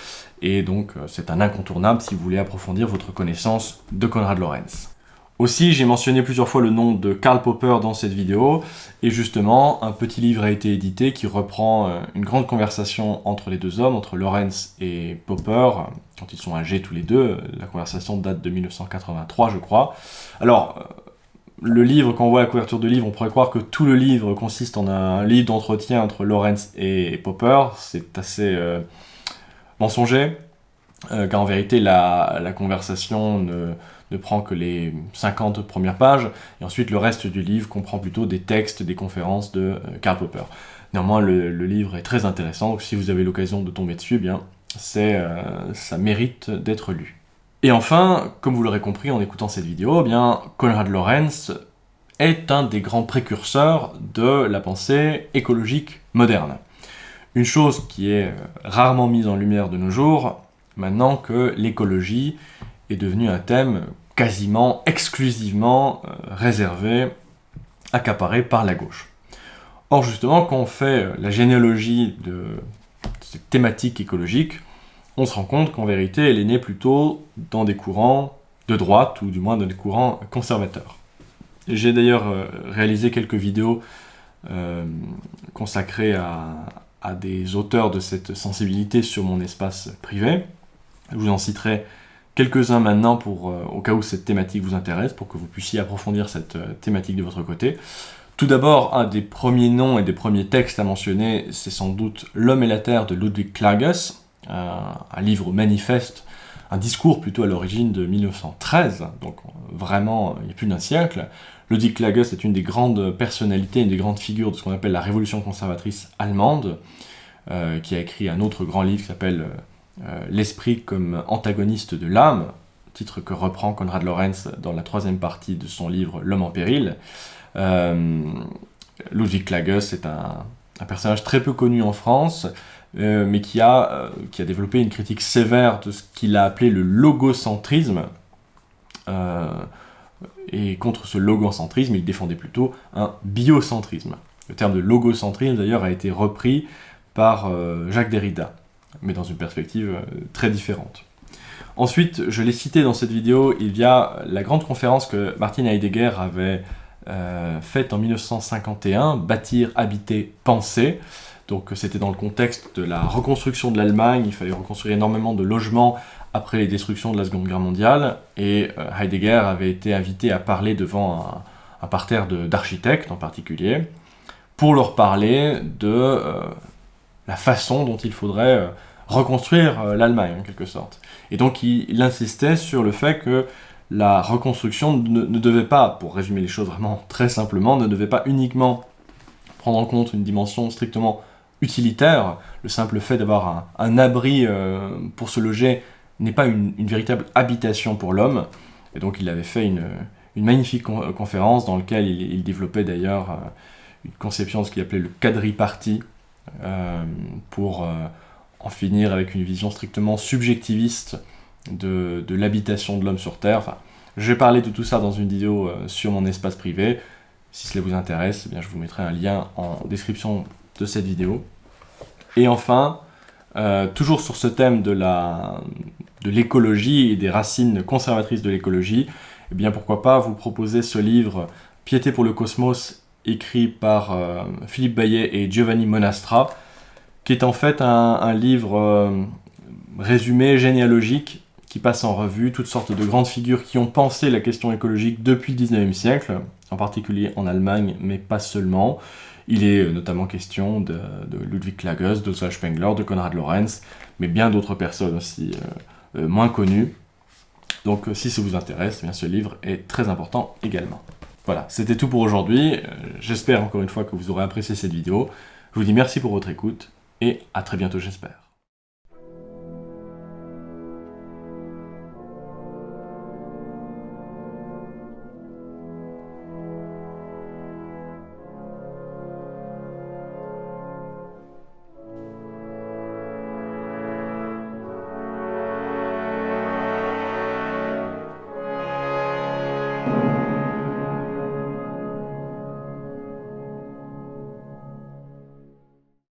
A: et donc c'est un incontournable si vous voulez approfondir votre connaissance de Konrad Lorenz. Aussi, j'ai mentionné plusieurs fois le nom de Karl Popper dans cette vidéo, et justement, un petit livre a été édité qui reprend une grande conversation entre les deux hommes, entre Lorenz et Popper, quand ils sont âgés tous les deux. La conversation date de 1983, je crois. Alors, le livre, quand on voit la couverture de livre, on pourrait croire que tout le livre consiste en un livre d'entretien entre Lorenz et Popper. C'est assez mensonger, car en vérité, la conversation ne prend que les 50 premières pages, et ensuite le reste du livre comprend plutôt des textes, des conférences de Karl Popper. Néanmoins, le livre est très intéressant, donc si vous avez l'occasion de tomber dessus, eh bien, ça mérite d'être lu. Et enfin, comme vous l'aurez compris en écoutant cette vidéo, eh bien, Konrad Lorenz est un des grands précurseurs de la pensée écologique moderne. Une chose qui est rarement mise en lumière de nos jours, maintenant que l'écologie est devenue un thème quasiment exclusivement réservé, accaparé par la gauche. Or justement, quand on fait la généalogie de cette thématique écologique, on se rend compte qu'en vérité, elle est née plutôt dans des courants de droite, ou du moins dans des courants conservateurs. J'ai d'ailleurs réalisé quelques vidéos consacrées à des auteurs de cette sensibilité sur mon espace privé. Je vous en citerai quelques-uns maintenant au cas où cette thématique vous intéresse, pour que vous puissiez approfondir cette thématique de votre côté. Tout d'abord, un des premiers noms et des premiers textes à mentionner, c'est sans doute L'Homme et la Terre de Ludwig Klages, un livre manifeste, un discours plutôt à l'origine de 1913, donc vraiment il y a plus d'un siècle. Ludwig Klages est une des grandes personnalités, une des grandes figures de ce qu'on appelle la révolution conservatrice allemande, qui a écrit un autre grand livre qui s'appelle L'esprit comme antagoniste de l'âme, titre que reprend Konrad Lorenz dans la troisième partie de son livre L'Homme en péril. Ludwig Klages est un personnage très peu connu en France, mais qui a développé une critique sévère de ce qu'il a appelé le logocentrisme. Et contre ce logocentrisme, il défendait plutôt un biocentrisme. Le terme de logocentrisme, d'ailleurs, a été repris par Jacques Derrida, mais dans une perspective très différente. Ensuite, je l'ai cité dans cette vidéo, il y a la grande conférence que Martin Heidegger avait faite en 1951, Bâtir, habiter, penser. Donc c'était dans le contexte de la reconstruction de l'Allemagne, il fallait reconstruire énormément de logements après les destructions de la Seconde Guerre mondiale, et Heidegger avait été invité à parler devant un parterre d'architectes en particulier, pour leur parler de la façon dont il faudrait reconstruire l'Allemagne en quelque sorte. Et donc il insistait sur le fait que la reconstruction ne devait pas, pour résumer les choses vraiment très simplement, ne devait pas uniquement prendre en compte une dimension strictement utilitaire. Le simple fait d'avoir un abri pour se loger n'est pas une véritable habitation pour l'homme. Et donc il avait fait une magnifique conférence dans laquelle il développait d'ailleurs une conception de ce qu'il appelait le quadripartie, pour en finir avec une vision strictement subjectiviste de l'habitation de l'homme sur Terre. Enfin, je vais parler de tout ça dans une vidéo sur mon espace privé. Si cela vous intéresse, eh bien, je vous mettrai un lien en description de cette vidéo. Et enfin, toujours sur ce thème de l'écologie et des racines conservatrices de l'écologie, eh bien, pourquoi pas vous proposer ce livre « Piété pour le cosmos » écrit par Philippe Bayet et Giovanni Monastra, qui est en fait un livre résumé, généalogique, qui passe en revue toutes sortes de grandes figures qui ont pensé la question écologique depuis le 19e siècle, en particulier en Allemagne, mais pas seulement. Il est notamment question de Ludwig Klages, d'Oskar Spengler, de Konrad Lorenz, mais bien d'autres personnes aussi moins connues. Donc si ça vous intéresse, eh bien, ce livre est très important également. Voilà, c'était tout pour aujourd'hui. J'espère encore une fois que vous aurez apprécié cette vidéo. Je vous dis merci pour votre écoute, et à très bientôt j'espère.